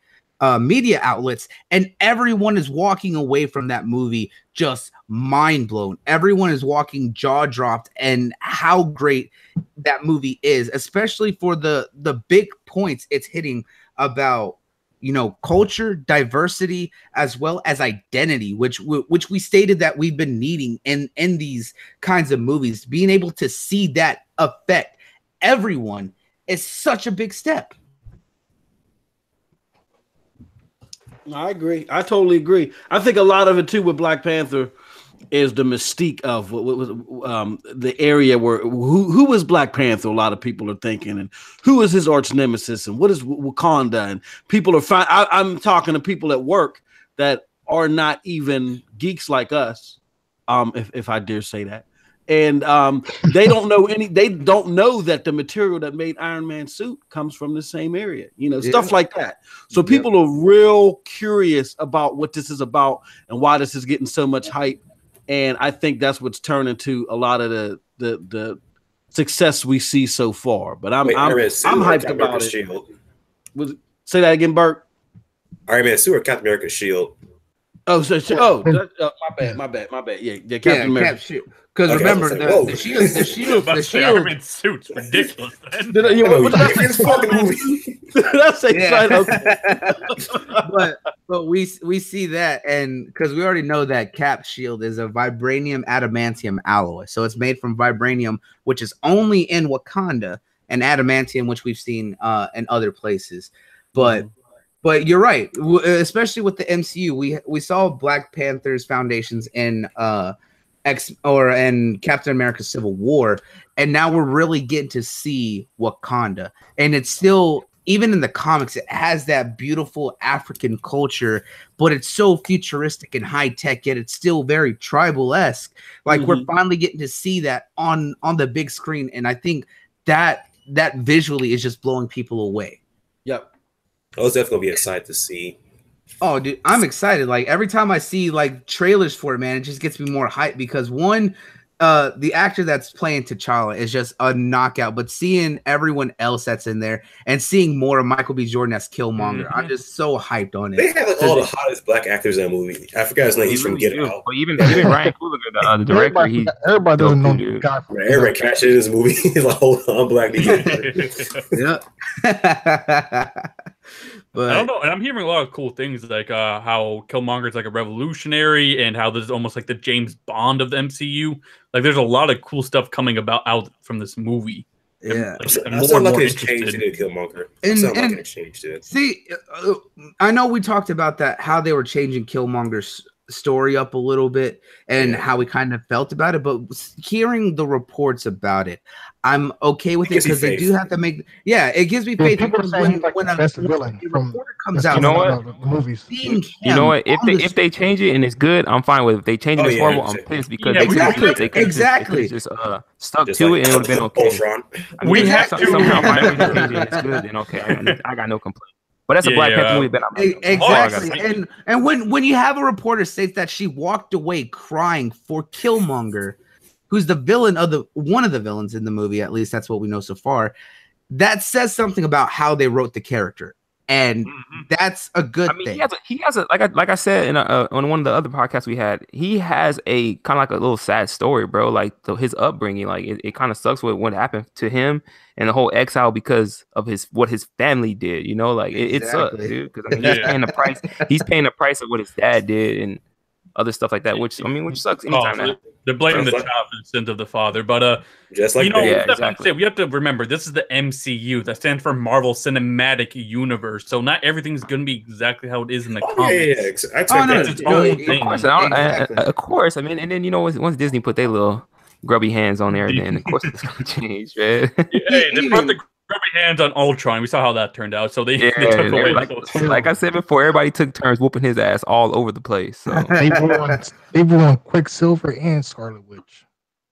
S1: media outlets, and everyone is walking away from that movie just mind blown. Everyone is walking jaw dropped, and how great that movie is, especially for the big points it's hitting about, you know, culture, diversity, as well as identity, which we stated that we've been needing in these kinds of movies. Being able to see that affect everyone is such a big step.
S2: I agree. I totally agree. I think a lot of it too with Black Panther is the mystique of what was the area where who is Black Panther. A lot of people are thinking, and who is his arch nemesis, and what is Wakanda. And people are I'm talking to people at work that are not even geeks like us, if I dare say that. And they don't know that the material that made Iron Man's suit comes from the same area, stuff like that. So people are real curious about what this is about and why this is getting so much hype. And I think that's what's turning to a lot of the success we see so far. But I'm hyped about it. Say that again, Bert.
S3: Iron Man's suit or Captain America's shield?
S2: My bad. Yeah, Captain America.
S1: Because remember, the shield.
S6: Iron Man suit's ridiculous.
S1: But we see that, and because we already know that Cap's shield is a vibranium adamantium alloy, so it's made from vibranium, which is only in Wakanda, and adamantium, which we've seen in other places. But you're right, especially with the MCU, we saw Black Panther's foundations in and Captain America Civil War, and now we're really getting to see Wakanda. And it's still, even in the comics, it has that beautiful African culture, but it's so futuristic and high tech, yet it's still very tribal-esque. Like we're finally getting to see that on the big screen, and I think that visually is just blowing people away.
S2: Yep.
S3: Oh, it's definitely gonna be excited to see.
S1: Oh, dude, I'm excited. Like every time I see like trailers for it, man, it just gets me more hyped because one, the actor that's playing T'Challa is just a knockout. But seeing everyone else that's in there and seeing more of Michael B. Jordan as Killmonger, I'm just so hyped on it.
S3: They have like all the hottest black actors in that movie. I forgot his name. He's from Get Out.
S5: But even Ryan Coogler, the director,
S7: everybody doesn't know
S5: dude.
S7: God.
S3: Everybody cashed in his movie. He's like, hold on, I'm black.
S1: Yeah. But
S6: I don't know, and I'm hearing a lot of cool things like how Killmonger is like a revolutionary, and how this is almost like the James Bond of the MCU. Like, there's a lot of cool stuff coming out from this movie.
S1: yeah,
S6: And
S3: I
S6: more
S3: still
S6: and
S3: like
S6: more
S3: his change
S6: interested.
S3: to Killmonger.
S1: And
S3: Change to it.
S1: see, I know we talked about that, how they were changing Killmonger's story up a little bit and how we kind of felt about it, but hearing the reports about it, I'm okay with it because they do have to make. Yeah, it gives me faith because when a reporter comes out,
S5: you know what?
S7: The movies.
S5: You know what? If they change it and it's good, I'm fine with it. If they change it, it's horrible. I'm pissed because they could just stuck
S3: Just
S5: to
S3: like
S5: it and it would have been okay.
S3: Ultron.
S5: I mean,
S6: We
S5: have
S6: have to-
S5: somehow find a way to change it and it's good, then okay, I got no complaint. But that's a Black Panther movie that I'm like,
S1: exactly. And when you have a reporter states that she walked away crying for Killmonger, who's the villain of one of the villains in the movie, at least that's what we know so far, that says something about how they wrote the character. And that's a good thing.
S5: He has a like I said in on one of the other podcasts we had, he has a kind of like a little sad story, bro. Like his upbringing, like it kind of sucks with what happened to him and the whole exile because of what his family did. You know, like it sucks, dude. Because I mean, he's paying the price. He's paying the price of what his dad did and other stuff like that, which sucks anytime.
S6: They're blaming the child for the sins of the father, but
S3: just like
S6: we have to remember this is the MCU that stands for Marvel Cinematic Universe, so not everything's going to be exactly how it is in the comics.
S5: Of course. I mean, and then once Disney put their little grubby hands on there, then of course it's going to change, man.
S6: Hey, they put the grubby hands on Ultron. We saw how that turned out. So they took away.
S5: Like I said before, everybody took turns whooping his ass all over the place. So
S7: they won Quicksilver and Scarlet Witch.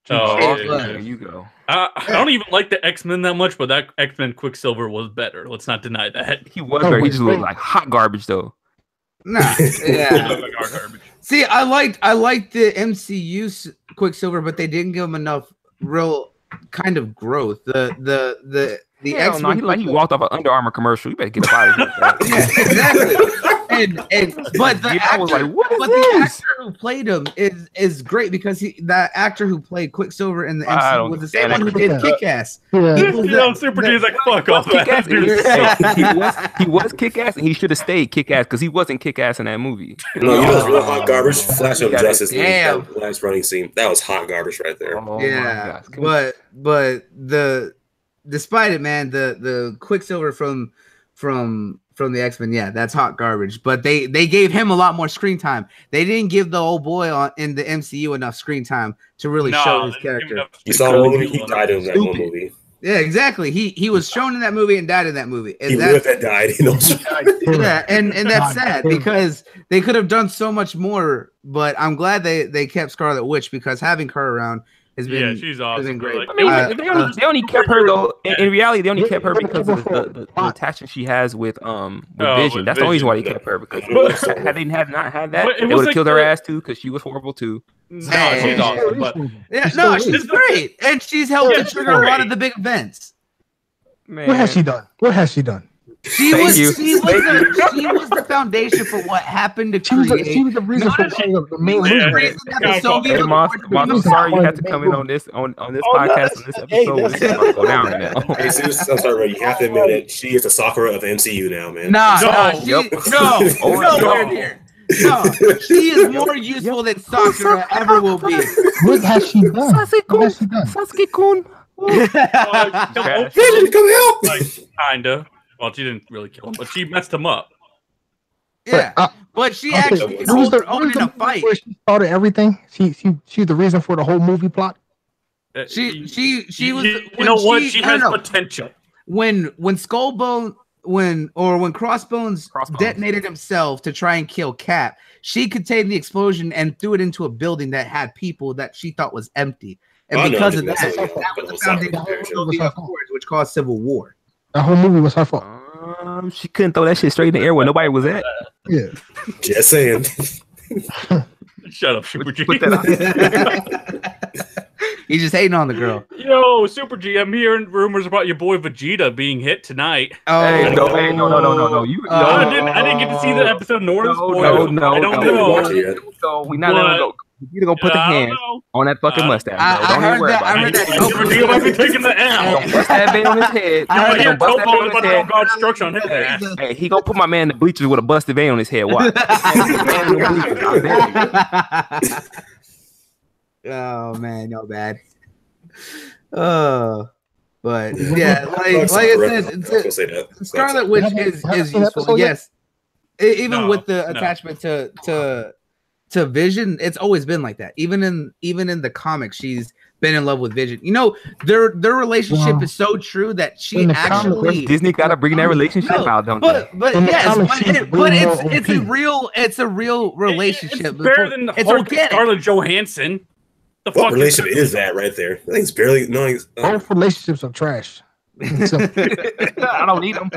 S5: There you go.
S6: I don't even like the X-Men that much, but that X-Men Quicksilver was better. Let's not deny that.
S5: He was better. He just looked like hot garbage, though.
S1: Nah, yeah. See, I liked the MCU Quicksilver, but they didn't give him enough real kind of growth. The X-Men.
S5: He walked off an Under Armour commercial. You better get up out of here.
S1: Yeah, exactly. But the actor who played him is great because the actor who played Quicksilver in the MCU was the same one who did Kick-Ass.
S6: Super G's like fuck off.
S5: He was Kick-Ass, and he should have stayed Kick-Ass because he wasn't Kick-Ass in that movie.
S3: No, you know what's real hot garbage? Flash of Justice League. That last running scene. That was hot garbage right there.
S1: Yeah, but despite it, man, the Quicksilver from the X-Men, yeah, that's hot garbage. But they gave him a lot more screen time. They didn't give the old boy in the MCU enough screen time to really show his character.
S3: You saw one movie, he died in that one movie.
S1: Yeah, exactly. He was shown in that movie and died in that movie. And
S3: he lived and died.
S1: Yeah, and that's sad because they could have done so much more. But I'm glad they kept Scarlet Witch because having her around has been
S6: she's awesome.
S1: Been great.
S5: I mean, they only kept her though. In reality, they only kept her because of the attachment she has with Vision. That's the only reason why they kept her. Because had they not had that, they would have killed her ass too because she was horrible too.
S6: No, she's awesome. But
S1: she's great, and she's helped to trigger a lot of the big events.
S7: Man. What has she done?
S1: She was the foundation for what happened to create.
S7: She was the reason for the main reason.
S5: I'm sorry you had to come in on this podcast on this episode. This is about to go down right now.
S3: Hey, I'm sorry, bro. You have to admit that she is the Sakura of the MCU now, man.
S1: Nowhere near. No, she is more useful than Sakura ever will be.
S7: What has she done?
S5: Sasuke-kun.
S3: Vision, come help!
S6: Kinda. Well, she didn't really kill him, but she messed him up.
S1: Yeah, but she actually held her own in a fight.
S7: Where she started everything. She's the reason for the whole movie plot.
S1: She was.
S6: You know what? She has potential.
S1: When Crossbones detonated himself to try and kill Cap, she contained the explosion and threw it into a building that had people that she thought was empty. And because of that was the foundation of the Accords, which caused civil war.
S7: That whole movie was her fault.
S5: She couldn't throw that shit straight in the air where nobody was at.
S7: Yeah.
S3: Just saying.
S6: Shut up, Super Gee.
S1: He's just hating on the girl.
S6: Yo, Super G, I'm hearing rumors about your boy Vegeta being hit tonight.
S1: Oh,
S5: Hey, no.
S6: I didn't get to see the episode nor the spoilers. I don't know.
S5: So we not letting go. You gonna put the hand on that fucking mustache.
S1: I heard that.
S6: Vegeta might be taking the L.
S5: Don't bust that vein on his head.
S6: Don't bust that vein on his head. God's structure on his ass.
S5: Hey, he gonna put my man in the bleachers with a busted vein on his head. Watch.
S1: Oh man, y'all bad. Oh, but yeah, like I said, Scarlet Witch is useful. Yes, even with the attachment to Vision, it's always been like that. Even in the comics, she's been in love with Vision. You know, their relationship is so true that she actually
S5: Disney gotta bring that relationship out, don't they?
S1: But it's a real relationship.
S6: It's better than the Hulk and Scarlett Johansson.
S3: What relationship is that right there? I think it's barely. No,
S7: both relationships are trash.
S5: I don't need them.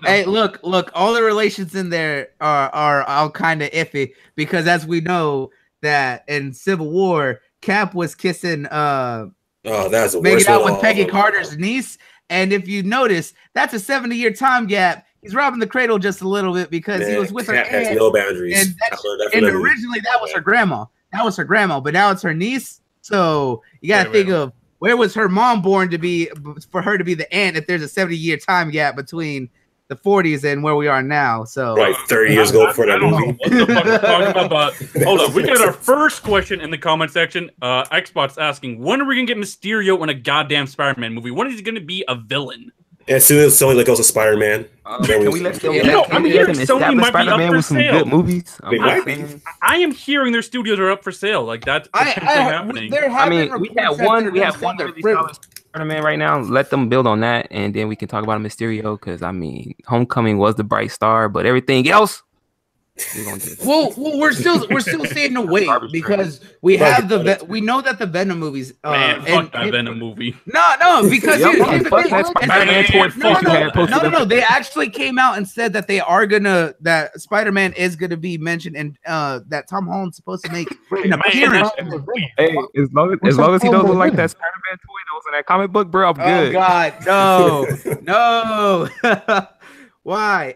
S1: Hey, look! All the relations in there are all kind of iffy because, as we know, that in Civil War, Cap was kissing
S3: that's the
S1: making
S3: worst
S1: out
S3: one
S1: with Peggy Carter's niece, and if you notice, that's a 70-year time gap. He's robbing the cradle just a little bit because he was with her
S3: Cap has
S1: aunt,
S3: no boundaries.
S1: and originally that was her grandma. But now it's her niece. So you gotta think of where was her mom born to be for her to be the aunt if there's a 70-year time gap between the 40s and where we are now. So
S3: right, 30 years ago for that movie.
S6: What the fuck are talking about? Hold on, we got our first question in the comment section. Xbox asking, when are we gonna get Mysterio in a goddamn Spider-Man movie? When is he gonna be a villain?
S3: As soon as Sony goes to Spider-Man,
S5: can we let
S6: I'm hearing Sony might be up for sale.
S5: Good movies.
S6: I am hearing their studios are up for sale. Like that's happening.
S5: I mean, we have one really solid Spider-Man right now. Let them build on that, and then we can talk about Mysterio. Because I mean, Homecoming was the bright star, but everything else.
S1: We're still staying away because we have we know that the Venom movies.
S6: Man, fuck that Venom movie.
S1: No, because they actually came out and said that that Spider-Man is gonna be mentioned and that Tom Holland's supposed to make an appearance.
S5: Hey, as long as he don't look like that Spider-Man toy that was in that comic book, bro, I'm good.
S1: Oh God, no. Why?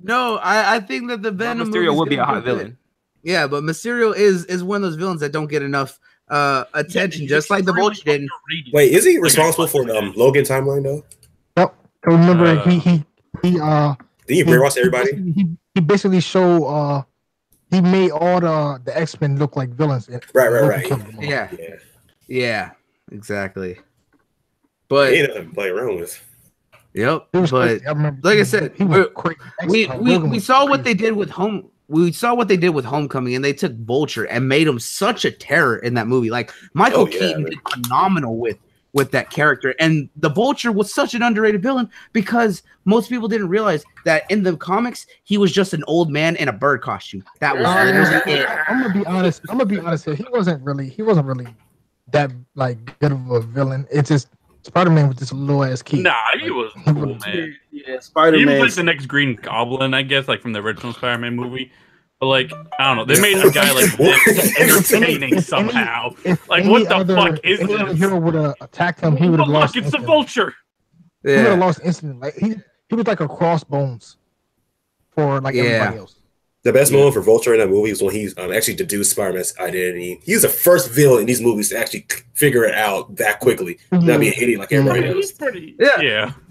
S1: No, I think that the Venom
S5: Mysterio would be a hot villain.
S1: Yeah, but Mysterio is one of those villains that don't get enough attention, just like the Vulture didn't.
S3: Wait, is he responsible for Logan timeline though?
S7: Yep. Remember, he
S3: did he brainwash everybody?
S7: He basically showed he made all the X-Men look like villains.
S3: Right.
S1: Yeah, exactly. But
S3: he didn't play around with.
S1: Yep, but like I said, we saw what they did with Homecoming, and they took Vulture and made him such a terror in that movie. Like Michael Keaton did phenomenal with that character, and the Vulture was such an underrated villain because most people didn't realize that in the comics he was just an old man in a bird costume. That was literally it.
S7: I'm gonna be honest here. He wasn't really that like good of a villain. It's just Spider-Man with this little ass key.
S6: Nah, he was cool, man.
S2: Yeah, Spider-Man.
S6: He was like the next Green Goblin, I guess, like from the original Spider-Man movie. But like, I don't know, they made a guy like this entertaining somehow. Like, what the fuck is this? If
S7: hero would have attacked him, he would have lost.
S6: It's the Vulture.
S7: Yeah. He would have lost instantly. Like he was like a crossbones for like everybody else.
S3: The best moment for Vulture in that movie was when he's actually deduced Spider-Man's identity. He was the first villain in these movies to actually figure it out that quickly, not be an idiot like everybody else.
S6: He's pretty,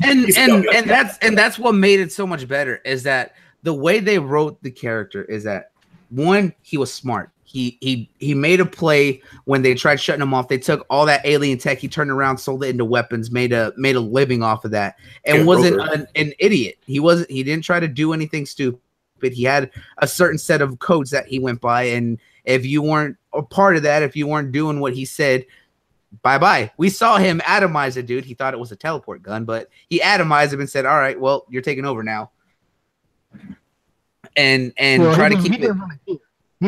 S1: and that's what made it so much better is that the way they wrote the character is that one, he was smart. He made a play when they tried shutting him off. They took all that alien tech, he turned around, sold it into weapons, made a living off of that, and wasn't an idiot. He didn't try to do anything stupid. He had a certain set of codes that he went by, and if you weren't a part of that, if you weren't doing what he said, bye-bye. We saw him atomize a dude. He thought it was a teleport gun, but he atomized him and said, all right, well, you're taking over now. And try to keep it.
S7: He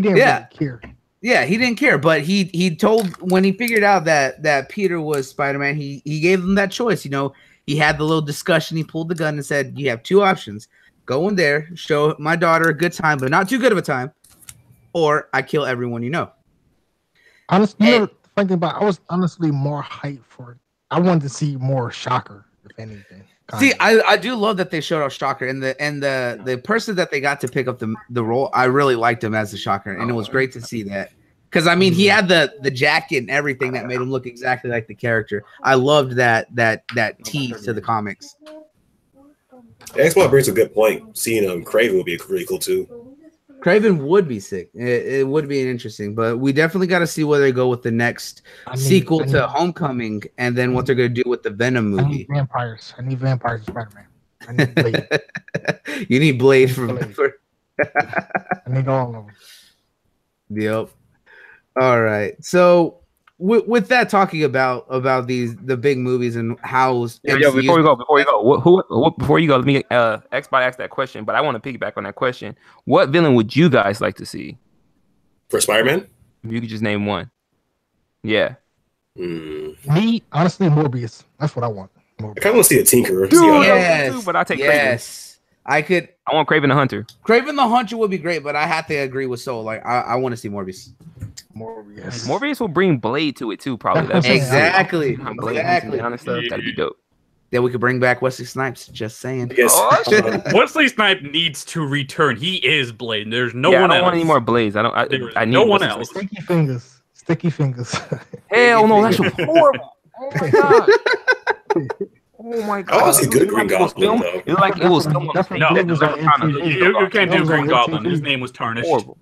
S7: didn't really care.
S1: Yeah, he didn't care, but he told when he figured out that Peter was Spider-Man, he gave him that choice. You know, he had the little discussion. He pulled the gun and said, you have two options. Go in there, show my daughter a good time, but not too good of a time, or I kill everyone you know.
S7: Honestly, funny thing about, I was honestly more hyped for. I wanted to see more Shocker, if anything.
S1: See, I do love that they showed off Shocker, and the person that they got to pick up the role, I really liked him as a Shocker, and it was great to see that. Because I mean, he had the jacket and everything that made him look exactly like the character. I loved that tease to the comics.
S3: Xbox brings a good point. Seeing Craven would be really cool too.
S1: Craven would be sick. It would be interesting, but we definitely got to see where they go with the next sequel to Homecoming, and then what they're going to do with the Venom movie.
S7: I need vampires. I need vampires in Spider-Man. I need Blade.
S1: You need Blade for
S7: I need all of them.
S1: Yep. All right. So with that, talking about the big movies and how
S5: before you go, let me Xbox ask that question, but I want to piggyback on that question. What villain would you guys like to see
S3: for Spider-Man?
S5: If you could just name one. Yeah.
S7: Me, honestly, Morbius. That's what I want. Morbius.
S3: I kind of want to see a Tinkerer.
S1: Yes,
S5: but I take Craven.
S1: I
S5: want Craven the Hunter.
S1: Craven the Hunter would be great, but I have to agree with Soul. Like I want to see Morbius.
S5: Morbius will bring Blade to it too, probably. That's
S1: exactly.
S5: Kind of stuff. That'd be dope.
S1: Then we could bring back Wesley Snipes. Just saying.
S6: Wesley Snipes needs to return. He is Blade. There's no one else.
S5: I don't want any more Blades. I need
S6: no one else.
S7: Sticky fingers.
S5: Hell no, that's horrible. Oh my god. Oh my god!
S3: I want to see good Green Goblin though.
S5: It's like it was someone.
S6: You can't do Green Goblin. His name was tarnished.
S5: Horrible.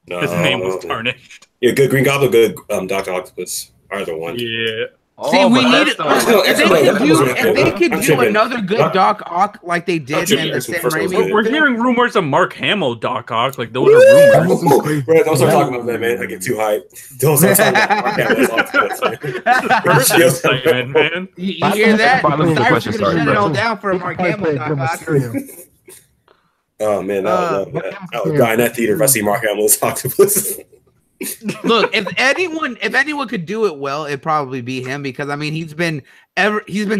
S3: No.
S6: His name was tarnished.
S3: Yeah, good Green Goblin, good Dr. Octopus. Either one.
S6: Yeah.
S1: See, we need it. If they could do another good Doc Ock like they did in the Sam Raimi.
S6: We're hearing rumors of Mark Hamill Doc Ock. Like those are rumors.
S3: Bro, don't start talking about that, man. I get too hyped. Don't start talking about Mark Hamill's Octopus,
S6: man.
S1: You hear that? Cyrus should shut it all down for a Mark Hamill Doc Ock.
S3: Oh man, I would die in that theater if I see Mark Hamill's Octopus.
S1: Look, if anyone could do it well, it'd probably be him, because I mean he's been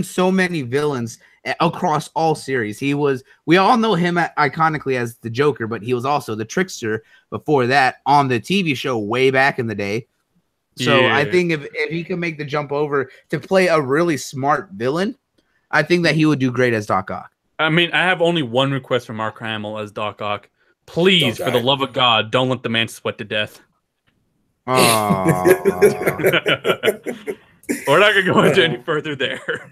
S1: so many villains across all series. We all know him iconically as the Joker, but he was also the Trickster before that on the TV show way back in the day. So yeah. I think if he can make the jump over to play a really smart villain, I think that he would do great as Doc Ock.
S6: I mean, I have only one request for Mark Hamill as Doc Ock. Please, for the love of God, don't let the man sweat to death. We're not gonna go into any further there.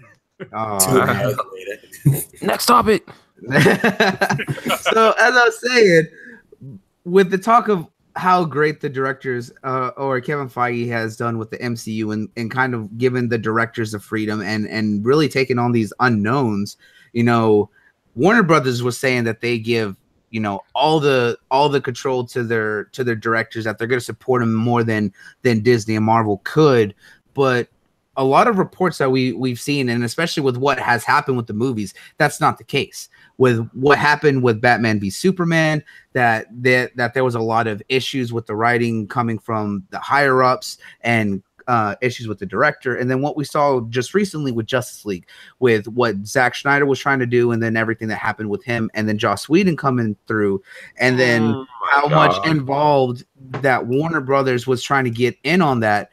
S5: Next topic.
S1: So as I was saying, with the talk of how great the directors or Kevin Feige has done with the MCU and kind of given the directors the freedom and really taking on these unknowns, Warner Brothers was saying that they give all the control to their directors, that they're going to support them more than Disney and Marvel could. But a lot of reports that we've seen, and especially with what has happened with the movies, that's not the case. With what happened with Batman v Superman, that there was a lot of issues with the writing coming from the higher ups and issues with the director, and then what we saw just recently with Justice League, with what Zack Snyder was trying to do, and then everything that happened with him, and then Joss Whedon coming through, and then much involved that Warner Brothers was trying to get in on that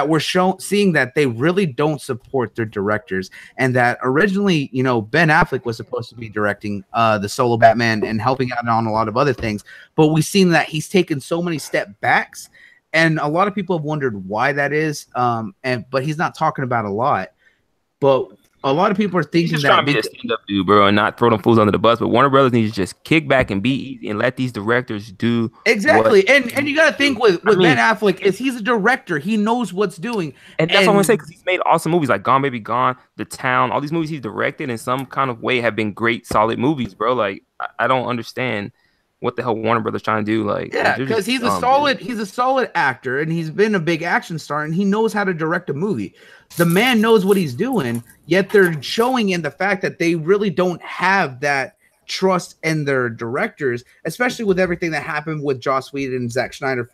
S1: we're seeing that they really don't support their directors, and that originally, Ben Affleck was supposed to be directing the solo Batman and helping out on a lot of other things, but we've seen that he's taken so many step backs. And a lot of people have wondered why that is, but he's not talking about a lot. But a lot of people are thinking
S5: he's
S1: that
S5: trying to be a stand-up dude, bro, and not throw them fools under the bus. But Warner Brothers needs to just kick back and be easy and let these directors do
S1: exactly. And you got to think with Ben Affleck is he's a director, he knows what's doing,
S5: and that's what I'm gonna say, because he's made awesome movies like Gone Baby Gone, The Town, all these movies he's directed in some kind of way have been great, solid movies, bro. Like I don't understand what the hell Warner Brothers trying to do. Like,
S1: yeah, because he's a solid actor, and he's been a big action star, and he knows how to direct a movie. The man knows what he's doing, yet they're showing in the fact that they really don't have that trust in their directors, especially with everything that happened with Joss Whedon and Zack Snyder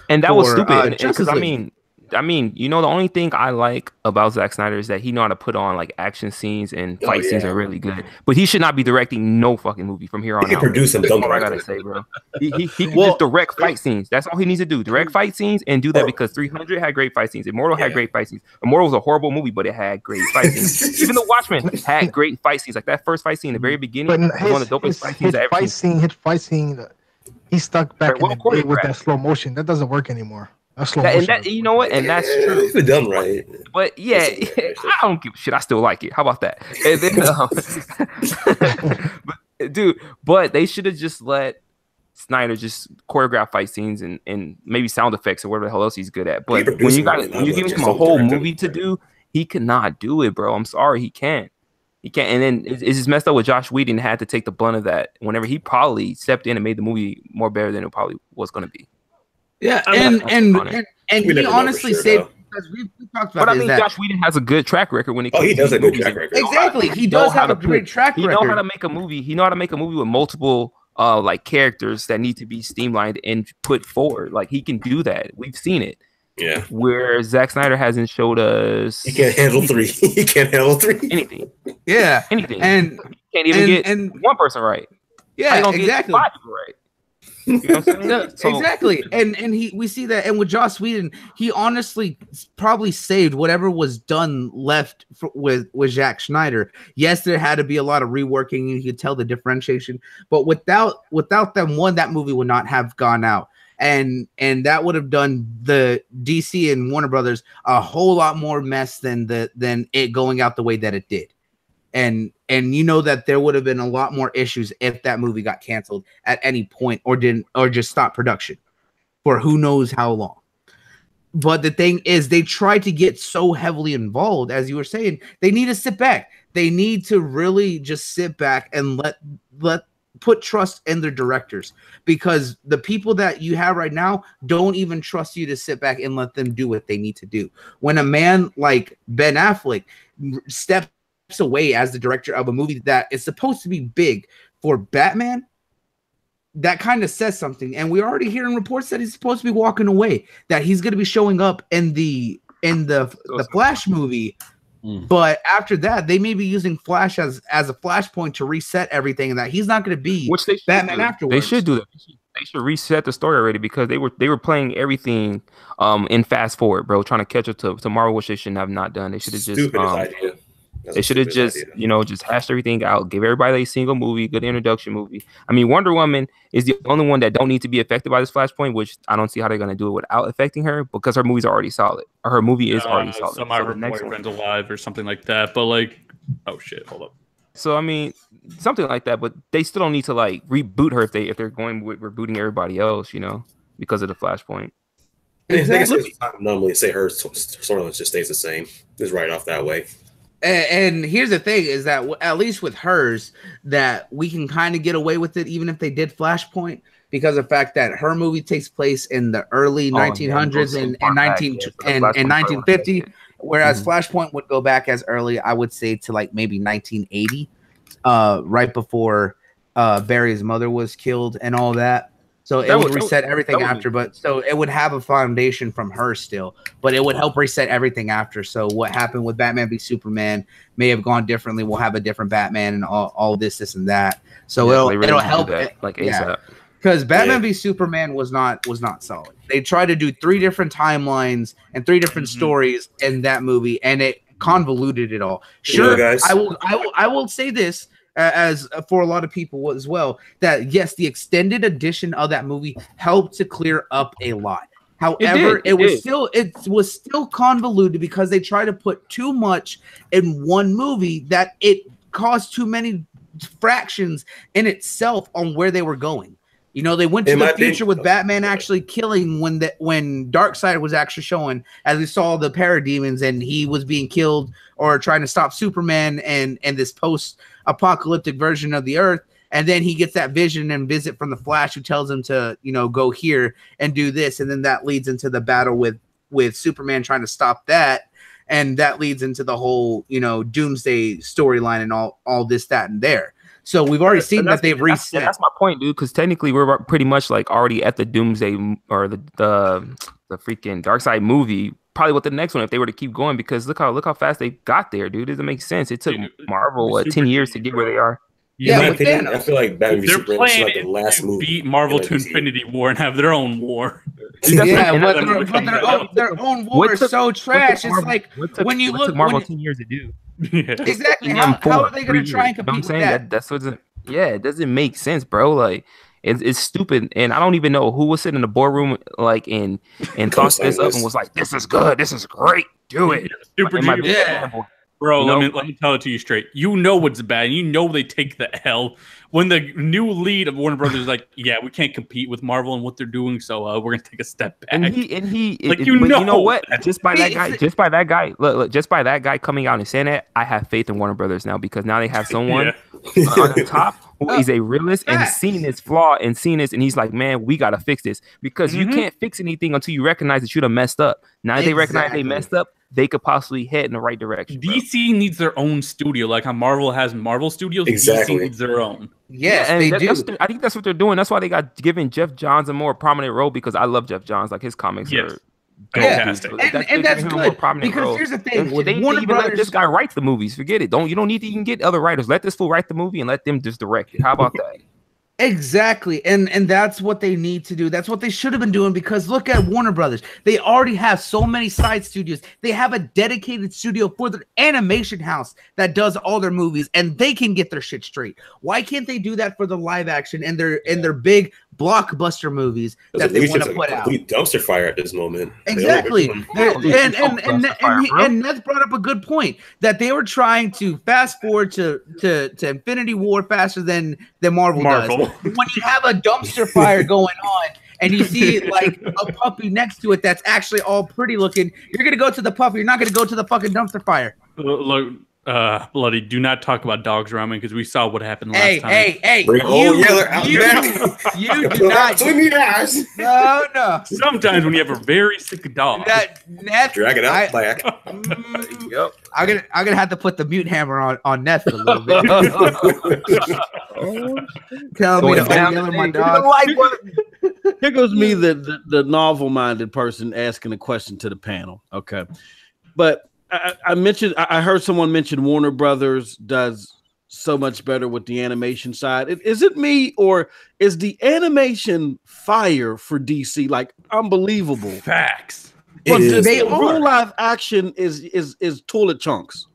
S5: and that was stupid. Because I mean, I mean, you know, the only thing I like about Zack Snyder is that he know how to put on like action scenes and fight scenes are really good. But he should not be directing no fucking movie from here on out.
S3: He can produce them.
S5: That's all I gotta say, bro. He can just direct fight scenes. That's all he needs to do. Direct fight scenes and do that because 300 had great fight scenes. Immortal had great fight scenes. Immortal was a horrible movie, but it had great fight scenes. Even The Watchmen had great fight scenes. Like that first fight scene in the very beginning was one of the dopest fight scenes I've ever seen.
S7: His fight scene, he stuck back in the day with that slow motion. That doesn't work anymore.
S5: You know what? And that's true.
S3: It's been done right.
S5: But yeah, I don't give a shit. I still like it. How about that? And then, but they should have just let Snyder just choreograph fight scenes and maybe sound effects or whatever the hell else he's good at. But when you give him a whole movie to do, he cannot do it, bro. I'm sorry, he can't. He can't. And then it's just messed up with Josh Whedon had to take the blunt of that whenever he probably stepped in and made the movie more better than it probably was going to be.
S1: Yeah, and he honestly said, because we talked about.
S5: But I mean, Josh Whedon has a good track record when it comes
S3: he does have a good track record.
S1: Exactly, he does have a great track record.
S5: He know how to make a movie. He know how to make a movie with multiple like characters that need to be streamlined and put forward. Like he can do that. We've seen it.
S3: Yeah.
S5: Where Zack Snyder hasn't showed us.
S3: He can't handle three. He can't handle three.
S5: Anything.
S1: Yeah.
S5: Anything.
S1: And
S5: he can't even get one person right.
S1: Yeah, exactly.
S5: Get 5 people right. You know what I'm saying?
S1: No, exactly, and we see that, and with Joss Whedon, he honestly probably saved whatever was done left with Zack Snyder. Yes, there had to be a lot of reworking, and you could tell the differentiation, but without them, that movie would not have gone out, and that would have done the DC and Warner Brothers a whole lot more mess than it going out the way that it did. And you know that there would have been a lot more issues if that movie got canceled at any point or just stopped production for who knows how long. But the thing is, they tried to get so heavily involved, as you were saying. They need to sit back. They need to really just sit back and put trust in their directors, because the people that you have right now don't even trust you to sit back and let them do what they need to do. When a man like Ben Affleck steps away as the director of a movie that is supposed to be big for Batman, that kind of says something. And we're already hearing reports that he's supposed to be walking away, that he's going to be showing up in the Flash movie. But after that, they may be using Flash as a flashpoint to reset everything, and that he's not going to be Batman afterwards.
S5: They should do that. They should reset the story already, because they were playing everything in fast forward, bro, trying to catch up to Marvel, which they should have not done. They should have just
S3: idea.
S5: They should have just, just hashed everything out, give everybody a single movie, good introduction movie. I mean, Wonder Woman is the only one that don't need to be affected by this flashpoint, which I don't see how they're going to do it without affecting her, because her movies are already solid. Or her movie is already solid.
S6: Some of her boyfriend's alive or something like that. But like, oh shit, hold up.
S5: So I mean, something like that. But they still don't need to like reboot her if they're going with rebooting everybody else, because of the flashpoint.
S3: Exactly. Normally, say her storyline just stays the same. Just right off that way.
S1: And here's the thing is that at least with hers, that we can kind of get away with it, even if they did Flashpoint, because of the fact that her movie takes place in the early 1900s and 1950, whereas Flashpoint would go back as early, I would say, to like maybe 1980, right before Barry's mother was killed and all that. So it would reset everything after, but so it would have a foundation from her still, but it would help reset everything after. So what happened with Batman v Superman may have gone differently. We'll have a different Batman and all this and that. So it'll help
S5: like ASAP.
S1: Because Batman v Superman was not solid. They tried to do 3 different timelines and 3 different stories in that movie, and it convoluted it all. Sure, guys. I will say this. As for a lot of people as well, that yes, the extended edition of that movie helped to clear up a lot. However, it was still convoluted because they tried to put too much in one movie, that it caused too many fractions in itself on where they were going. They went to the future with Batman actually killing when Darkseid was actually showing, as we saw the parademons, and he was being killed or trying to stop Superman and this post-apocalyptic version of the Earth. And then he gets that vision and visit from the Flash, who tells him to, go here and do this. And then that leads into the battle with Superman trying to stop that. And that leads into the whole, Doomsday storyline and all this, that, and there. So we've already seen that they've reset.
S5: That's my point, dude. Because technically, we're pretty much like already at the Doomsday or the freaking Darkseid movie probably what the next one if they were to keep going, because look how fast they got there, dude. It doesn't make sense. It took Marvel 10 years to get where they are.
S3: Yeah, in my opinion, I feel like Batman v
S6: their
S3: Superman
S6: plan
S3: is like the last
S6: to
S3: movie.
S6: beat Marvel to Infinity War and have their own war.
S1: Yeah, but their own war is so trash. It's like when you look
S5: Marvel 10 years to do.
S6: Yeah.
S1: Exactly. How are they going to try and compete with that?
S5: That's what's it doesn't make sense, bro. Like it's stupid, and I don't even know who was sitting in the boardroom like and thought this up and was like, "This is good, this is great, do it."
S6: Super Gee, bro. Let me tell it to you straight. You know what's bad. You know they take the L when the new lead of Warner Brothers is like, "Yeah, we can't compete with Marvel and what they're doing, so we're gonna take a step back."
S5: And he
S6: like
S5: you know what? Just by that guy coming out and saying that, I have faith in Warner Brothers now, because now they have someone on the top who is a realist and seen this flaw and seen this, and he's like, man, we gotta fix this, because you can't fix anything until you recognize that you done messed up. Now that they recognize they messed up, they could possibly head in the right direction.
S6: DC needs their own studio, like how Marvel has Marvel Studios.
S3: Exactly.
S6: DC needs their own.
S1: Yes, they do.
S5: I think that's what they're doing. That's why they got given Jeff Johns a more prominent role, because I love Jeff Johns. Like his comics are
S6: fantastic.
S1: And that's good, because here's the thing: Warner Brothers,
S5: let this guy write the movies. Forget it. You don't need to even get other writers. Let this fool write the movie and let them just direct it. How about that?
S1: Exactly, and that's what they need to do. That's what they should have been doing, because look at Warner Brothers. They already have so many side studios. They have a dedicated studio for their animation house that does all their movies, and they can get their shit straight. Why can't they do that for the live action and their big blockbuster movies that they want to put out?
S3: Dumpster fire at this moment.
S1: Exactly, and Neth brought up a good point that they were trying to fast forward to Infinity War faster than Marvel does. When you have a dumpster fire going on and you see like a puppy next to it that's actually all pretty looking, you're gonna go to the puppy. You're not gonna go to the fucking dumpster fire.
S6: Look, Bloody, do not talk about dogs around me, because we saw what happened last time.
S1: Hey!
S3: Bring yeller out back.
S1: You do not. No.
S6: Sometimes when you have a very sick dog,
S1: Neth,
S3: drag it out back.
S1: Yep. I'm gonna have to put the mute hammer on Neth for a little bit. Tell me to yell at my dog.
S2: Here goes me, the novel-minded person asking a question to the panel. Okay, but I heard someone mention Warner Brothers does so much better with the animation side. Is it me, or is the animation fire for DC like unbelievable?
S6: Facts.
S2: But the whole live action is toilet chunks.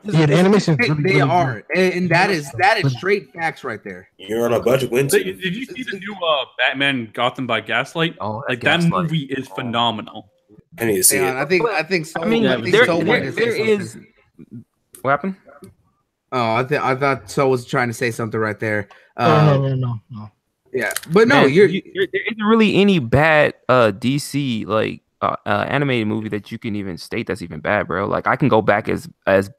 S7: Yeah, the animation.
S1: They are, and that is straight facts right there.
S3: You're on a budget win.
S6: Did you see the new Batman Gotham by Gaslight?
S5: Oh,
S6: like that movie is phenomenal.
S3: I need to see it.
S1: I think so.
S5: There is. What happened?
S1: Oh, I thought So was trying to say something right there.
S7: No.
S1: Yeah, but no,
S5: there isn't really any bad DC like animated movie that you can even state that's even bad, bro. Like I can go back as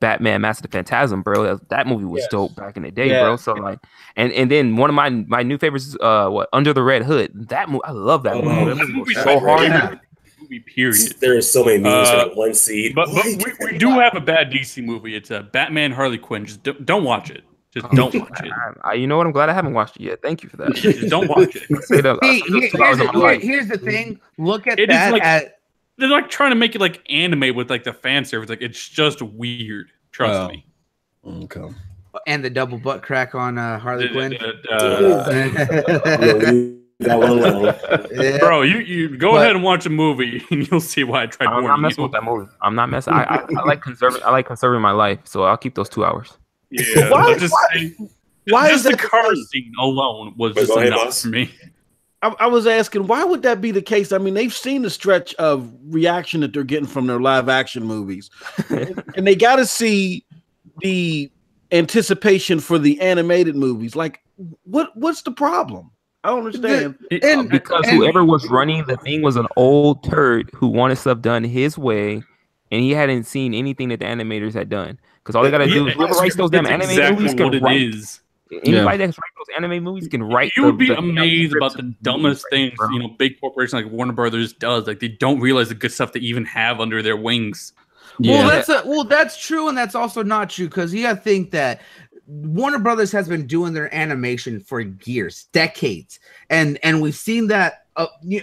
S5: Batman Master of the Phantasm, bro. That movie was dope back in the day, bro. So like, and then one of my new favorites is Under the Red Hood. That movie, I love that movie. That movie was so hard.
S6: Period.
S3: There are so many memes for that one seed.
S6: But we do have a bad DC movie. It's a Batman Harley Quinn. Just don't watch it. Just don't watch it.
S5: You know what? I'm glad I haven't watched it yet. Thank you for that.
S6: Just don't watch it.
S1: Here's the thing. Look at
S6: it
S1: that.
S6: Like, they're like trying to make it like anime with like the fan service. Like it's just weird. Trust me.
S2: Okay.
S1: And the double butt crack on Harley Quinn.
S6: Bro, you go ahead and watch a movie, and you'll see why I tried.
S5: I'm not messing with that movie. I'm not messing. I like conserving my life, so I'll keep those 2 hours.
S6: Yeah, why is the car scene alone was just enough for me.
S2: I was asking, why would that be the case? I mean, they've seen the stretch of reaction that they're getting from their live action movies, and they got to see the anticipation for the animated movies. Like, what's the problem? I don't understand.
S5: Because whoever was running the thing was an old turd who wanted stuff done his way, and he hadn't seen anything that the animators had done. Because all they gotta do is whoever writes those damn anime movies can write. Anybody that's writing those anime movies can write.
S6: You would be amazed about the dumbest things, big corporation like Warner Brothers does. Like they don't realize the good stuff they even have under their wings.
S1: Yeah. Well, that's true, and that's also not true, because you gotta think that Warner Brothers has been doing their animation for years, decades, and we've seen that.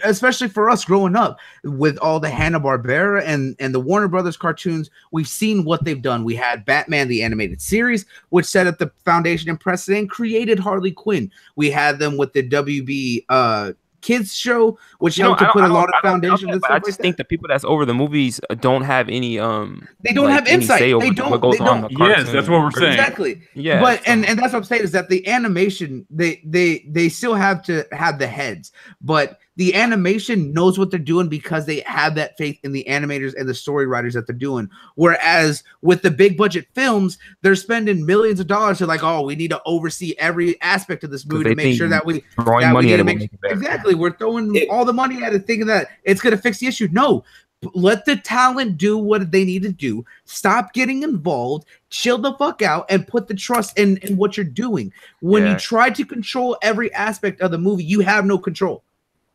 S1: Especially for us growing up with all the Hanna-Barbera and the Warner Brothers cartoons, we've seen what they've done. We had Batman the Animated Series, which set up the foundation and precedent, created Harley Quinn. We had them with the WB kids show, which helped to put a lot of foundation.
S5: I just think the people that's over the movies don't have any
S1: they don't have insight. They don't.
S5: What goes on the
S6: yes, that's what we're saying.
S1: Exactly.
S5: Yeah.
S1: But and that's what I'm saying is that the animation they still have to have the heads, but the animation knows what they're doing because they have that faith in the animators and the story writers that they're doing. Whereas with the big budget films, they're spending millions of dollars to like, oh, we need to oversee every aspect of this movie to make sure that we
S5: throwing money at it.
S1: Exactly. We're throwing all the money at it, thinking that it's going to fix the issue. No, let the talent do what they need to do. Stop getting involved, chill the fuck out, and put the trust in what you're doing. When you try to control every aspect of the movie, you have no control.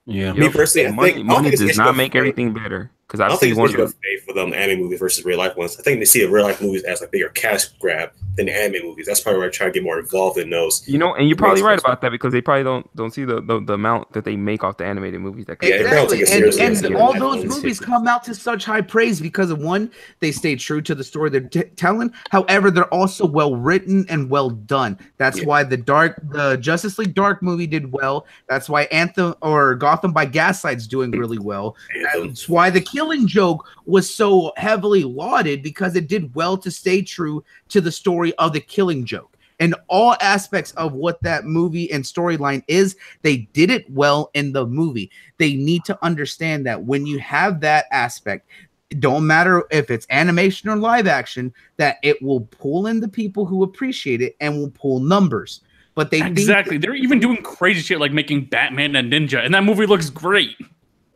S3: Yeah, me personally,
S5: money does not make everything better. Because I think
S3: it's of faith for them anime movies versus real life ones. I think they see the real life movies as a bigger cash grab than the anime movies. That's probably where I try to get more involved in those.
S5: You know, and you're probably right about that because they probably don't see the amount that they make off the animated movies. That
S1: exactly, and all those movies come out to such high praise because of one, they stay true to the story they're telling. However, they're also well written and well done. That's why the Justice League Dark movie did well. That's why Anthem or Gotham by Gaslight's doing really well. That's why the Killing Joke was so heavily lauded because it did well to stay true to the story of the Killing Joke. And all aspects of what that movie and storyline is, they did it well in the movie. They need to understand that when you have that aspect, it don't matter if it's animation or live action, that it will pull in the people who appreciate it and will pull numbers. But they
S6: they're even doing crazy shit like making Batman and Ninja, and that that movie looks great.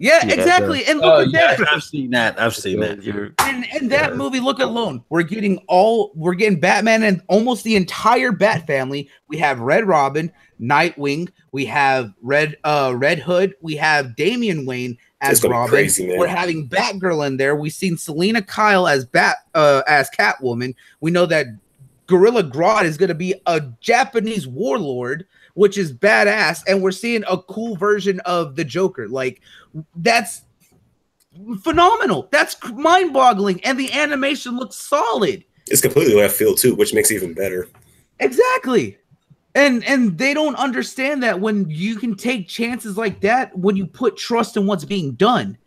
S1: Yeah, exactly. And look at that.
S2: I've seen that.
S1: And that movie, look alone. We're getting Batman and almost the entire Bat family. We have Red Robin, Nightwing, we have Red Hood, we have Damian Wayne as Robin.
S3: Crazy,
S1: we're having Batgirl in there. We've seen Selena Kyle as Catwoman. We know that Gorilla Grodd is going to be a Japanese warlord, which is badass, and we're seeing a cool version of the Joker. Like, that's phenomenal. That's mind-boggling, and the animation looks solid.
S3: It's completely left field too, which makes it even better.
S1: Exactly. And they don't understand that when you can take chances like that, when you put trust in what's being done.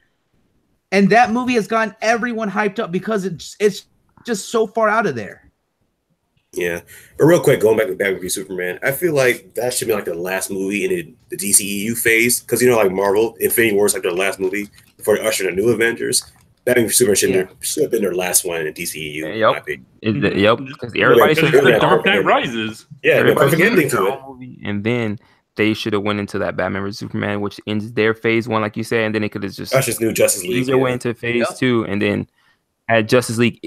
S1: And that movie has gotten everyone hyped up because it's just so far out of there.
S3: Yeah, but real quick, going back to Batman v Superman, I feel like that should be like the last movie in the DCEU phase, because like Marvel, Infinity War is like their last movie before they usher in the new Avengers. Batman v Superman should have been their last one in the DCEU.
S5: Yep, because everybody should have
S6: Dark Knight Rises.
S3: Yeah, the perfect ending to it.
S5: And then they should have went into that Batman vs Superman, which ends their phase 1, like you said, and then it could have just
S3: new Justice League.
S5: They went into phase 2, and then had Justice League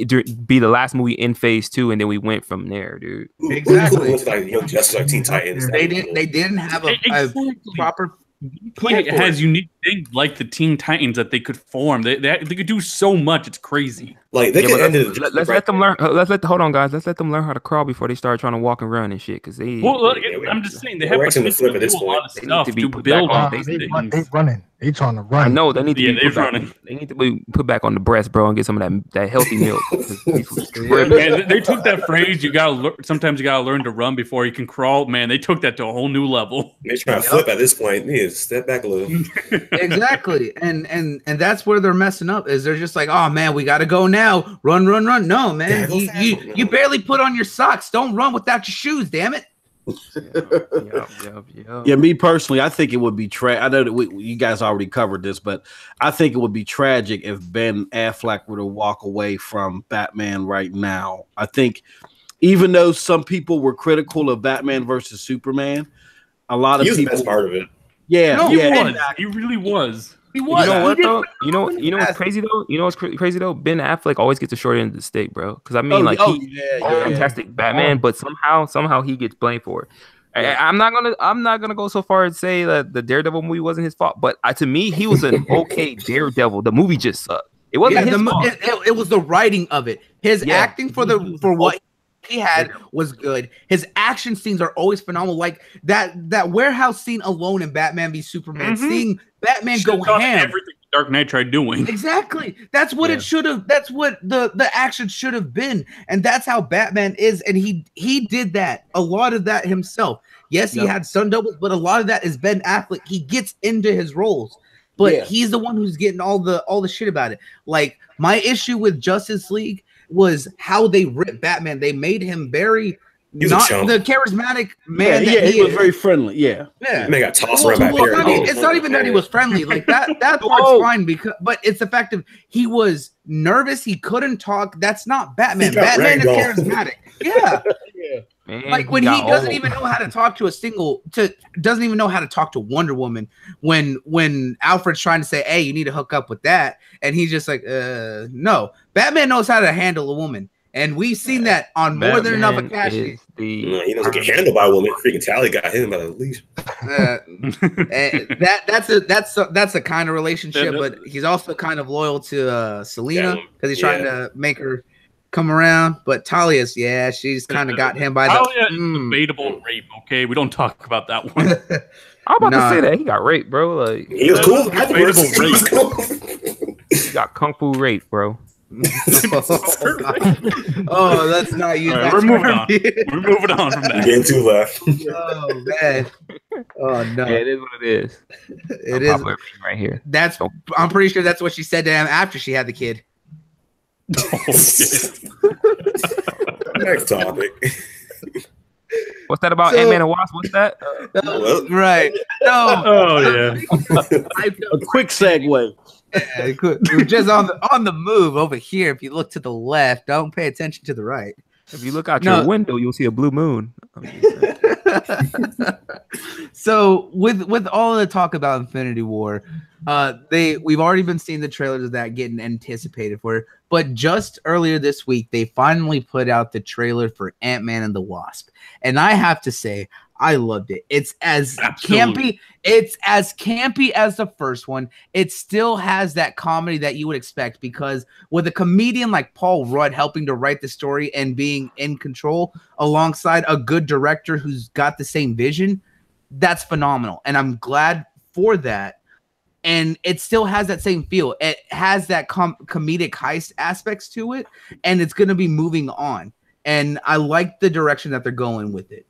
S5: be the last movie in phase 2, and then we went from there, dude.
S1: Exactly.
S3: Justice like Teen Titans.
S1: They didn't have a proper.
S6: It has unique things like the Teen Titans that they could form. They could do so much. It's crazy.
S3: Like they could end it.
S5: Let's let them learn. Hold on, guys. Let's let them learn how to crawl before they start trying to walk and run and shit. Because
S6: I'm just saying they have to flip at this point.
S5: They need to be put back on.
S7: They running. They trying to run.
S5: I know they need to be running. They need to be put back on the breast, bro, and get some of that healthy milk.
S6: Man, they took that phrase. Sometimes you gotta learn to run before you can crawl. Man, they took that to a whole new level.
S3: They're trying to flip at this point. They need to step back a little.
S1: Exactly, and that's where they're messing up. Is they're just like, oh man, we gotta go now. Run. No, man, you barely put on your socks. Don't run without your shoes. Damn it.
S2: Yeah, me personally, I think it would be I know that you guys already covered this, but I think it would be tragic if Ben Affleck were to walk away from Batman right now. I think even though some people were critical of Batman versus Superman, a lot of people.
S3: He was the best part of it.
S2: Yeah,
S6: he really was.
S1: He was.
S5: You know what though? You know what's crazy though? You know what's crazy though? Ben Affleck always gets the short end of the stick, bro. Because I mean, he's fantastic Batman, but somehow he gets blamed for it. I'm not gonna go so far and say that the Daredevil movie wasn't his fault, but to me, he was an okay Daredevil. The movie just sucked. It wasn't his fault.
S1: It was the writing of it. His acting for what he had was good. His action scenes are always phenomenal. Like that warehouse scene alone in Batman v Superman, seeing Batman go ham.
S6: Everything Dark Knight tried doing.
S1: Exactly. That's what it should have. That's what the action should have been, and that's how Batman is. And he did that. A lot of that himself. Yes, he had stunt doubles, but a lot of that is Ben Affleck. He gets into his roles, but he's the one who's getting all the shit about it. Like my issue with Justice League was how they ripped Batman. They made him very not the charismatic man.
S2: He was very friendly. Yeah.
S3: Man got tossed around by Perry.
S1: It's not even that he was friendly. Like that part's fine but it's the fact of he was nervous. He couldn't talk. That's not Batman. Batman is charismatic. Yeah.
S5: Man,
S1: like when he doesn't even know how to talk doesn't even know how to talk to Wonder Woman when Alfred's trying to say, hey, you need to hook up with that, and he's just like, no. Batman knows how to handle a woman, and we've seen that on more than enough occasions.
S3: He doesn't get handled by a woman. Freaking Tally got him by the leash.
S1: That's a kind of relationship, but he's also kind of loyal to Selena because he's trying to make her come around. But Talia's, she's kind of got him by the
S6: debatable rape. Okay, we don't talk about that one.
S5: I'm about to say that he got raped, bro. Like
S3: he was cool.
S5: He got kung fu rape, bro.
S1: Oh, that's not you.
S6: Right, we're moving on. We're moving on from that.
S3: Getting too left.
S1: Oh man. Oh no.
S5: Yeah, it is what it is.
S1: It is
S5: right here.
S1: I'm pretty sure that's what she said to him after she had the kid.
S3: Next topic.
S5: What's that about Ant-Man and Wasp? What's that?
S1: Right. No.
S6: Oh yeah.
S2: A quick segue.
S1: We're just on the move over here. If you look to the left, don't pay attention to the right.
S5: If you look out your window, you'll see a blue moon.
S1: So with all the talk about Infinity War, we've already been seeing the trailers of that getting anticipated for it. But just earlier this week, they finally put out the trailer for Ant-Man and the Wasp, and I have to say, I loved it. It's as campy. It's as campy as the first one. It still has that comedy that you would expect because with a comedian like Paul Rudd helping to write the story and being in control alongside a good director who's got the same vision, that's phenomenal. And I'm glad for that. And it still has that same feel. It has that comedic heist aspects to it, and it's going to be moving on. And I like the direction that they're going with it.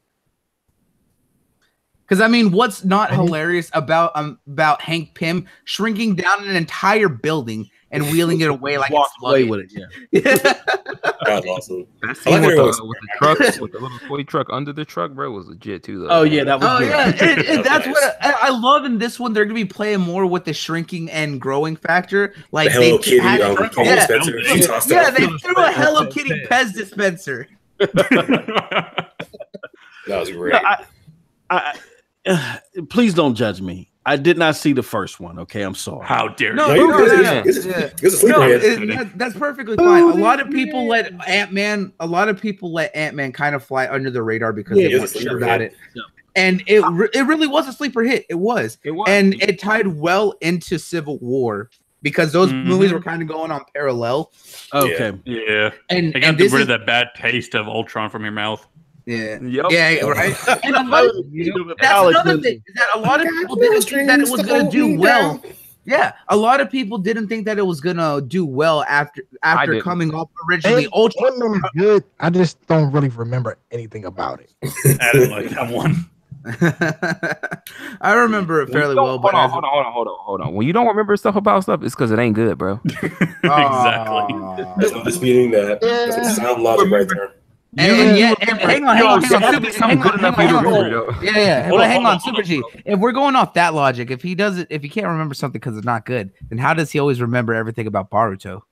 S1: Because I mean, what's not hilarious about Hank Pym shrinking down an entire building and wheeling it away like
S2: walk away with it? Yeah,
S3: that's awesome.
S5: That scene with the truck, with the little toy truck under the truck, bro, was legit too. Though.
S2: Oh yeah, that was.
S1: Good. Yeah, that's nice. What I love in this one. They're gonna be playing more with the shrinking and growing factor. Like
S3: the Hello Kitty
S1: dispenser. They threw a Hello Kitty Pez dispenser.
S3: That was great.
S2: Please don't judge me. I did not see the first one. Okay, I'm sorry.
S6: How dare
S1: you? That's perfectly fine. A lot of people let Ant-Man kind of fly under the radar because they weren't sure about it. Yeah. And it really was a sleeper hit. It was. And it tied well into Civil War because those movies were kind of going on parallel.
S2: Okay.
S6: Yeah. And got rid of that bad taste of Ultron from your mouth.
S1: Yeah. Yep. Yeah. Right. And that's another thing is that a lot of people didn't think that it was going to do well. Yeah, a lot of people didn't think that it was going to do well after coming off originally.
S7: Ultron good. I just don't really remember anything about it.
S6: I didn't like that one.
S1: I remember it fairly well. But
S5: hold on. When you don't remember stuff about stuff, it's because it ain't good, bro.
S6: Exactly.
S3: There's no disputing that. That's sound logic right there.
S1: And hang on. Hang on, Supra Gee. If we're going off that logic, if he can't remember something because it's not good, then how does he always remember everything about Baruto?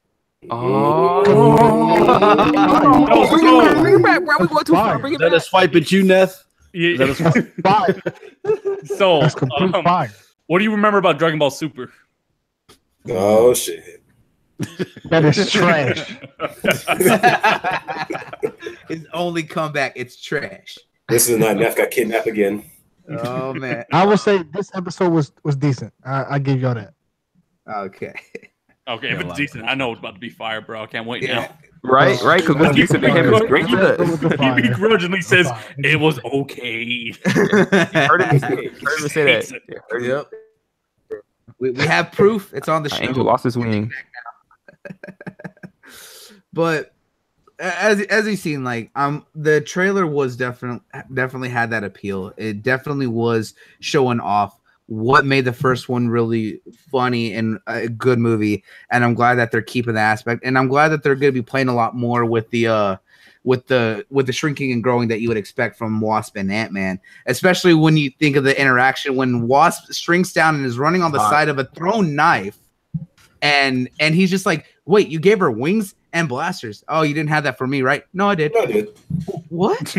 S2: Bring it back, bro. We going too far. Bring it back. Let us swipe at you, Neth.
S6: Yeah. So, what do you remember about Dragon Ball Super?
S3: Oh shit.
S7: That is trash.
S1: His only comeback, it's trash.
S3: This is not Neth got kidnapped again.
S1: Oh man.
S7: I would say this episode was decent. I give y'all that.
S1: Okay.
S6: If it's decent, I know it's about to be fire, bro. I can't wait now.
S5: Right. Because Mel Gibson to him is great.
S6: He begrudgingly says it was okay.
S5: Heard him say that.
S1: Yep. We have proof. It's on the show.
S5: Angel lost his wing.
S1: But as you've seen, like the trailer was definitely had that appeal. It definitely was showing off what made the first one really funny and a good movie. And I'm glad that they're keeping the aspect. And I'm glad that they're going to be playing a lot more with the shrinking and growing that you would expect from Wasp and Ant-Man, especially when you think of the interaction when Wasp shrinks down and is running on the side of a thrown knife, and he's just like, "Wait, you gave her wings and blasters? Oh, you didn't have that for me, right?" "No, I did."
S3: No, I did.
S1: What?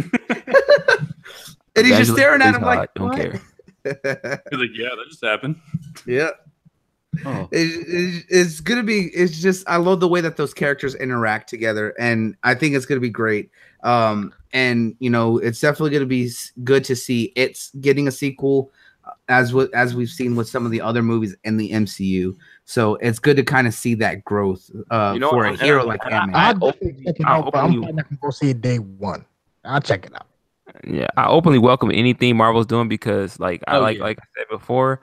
S1: And he's just staring at him like,
S5: "Don't care."
S6: He's like, "Yeah, that just happened."
S1: Yeah.
S2: Oh.
S1: It's gonna be. It's just I love the way that those characters interact together, and I think it's gonna be great. And you know, it's definitely gonna be good to see it's getting a sequel, as we've seen with some of the other movies in the MCU. So it's good to kind of see that growth for a hero like Ant-Man.
S7: I'm probably not gonna go see it day one. I'll check it out.
S5: Yeah, I openly welcome anything Marvel's doing because, like I said before,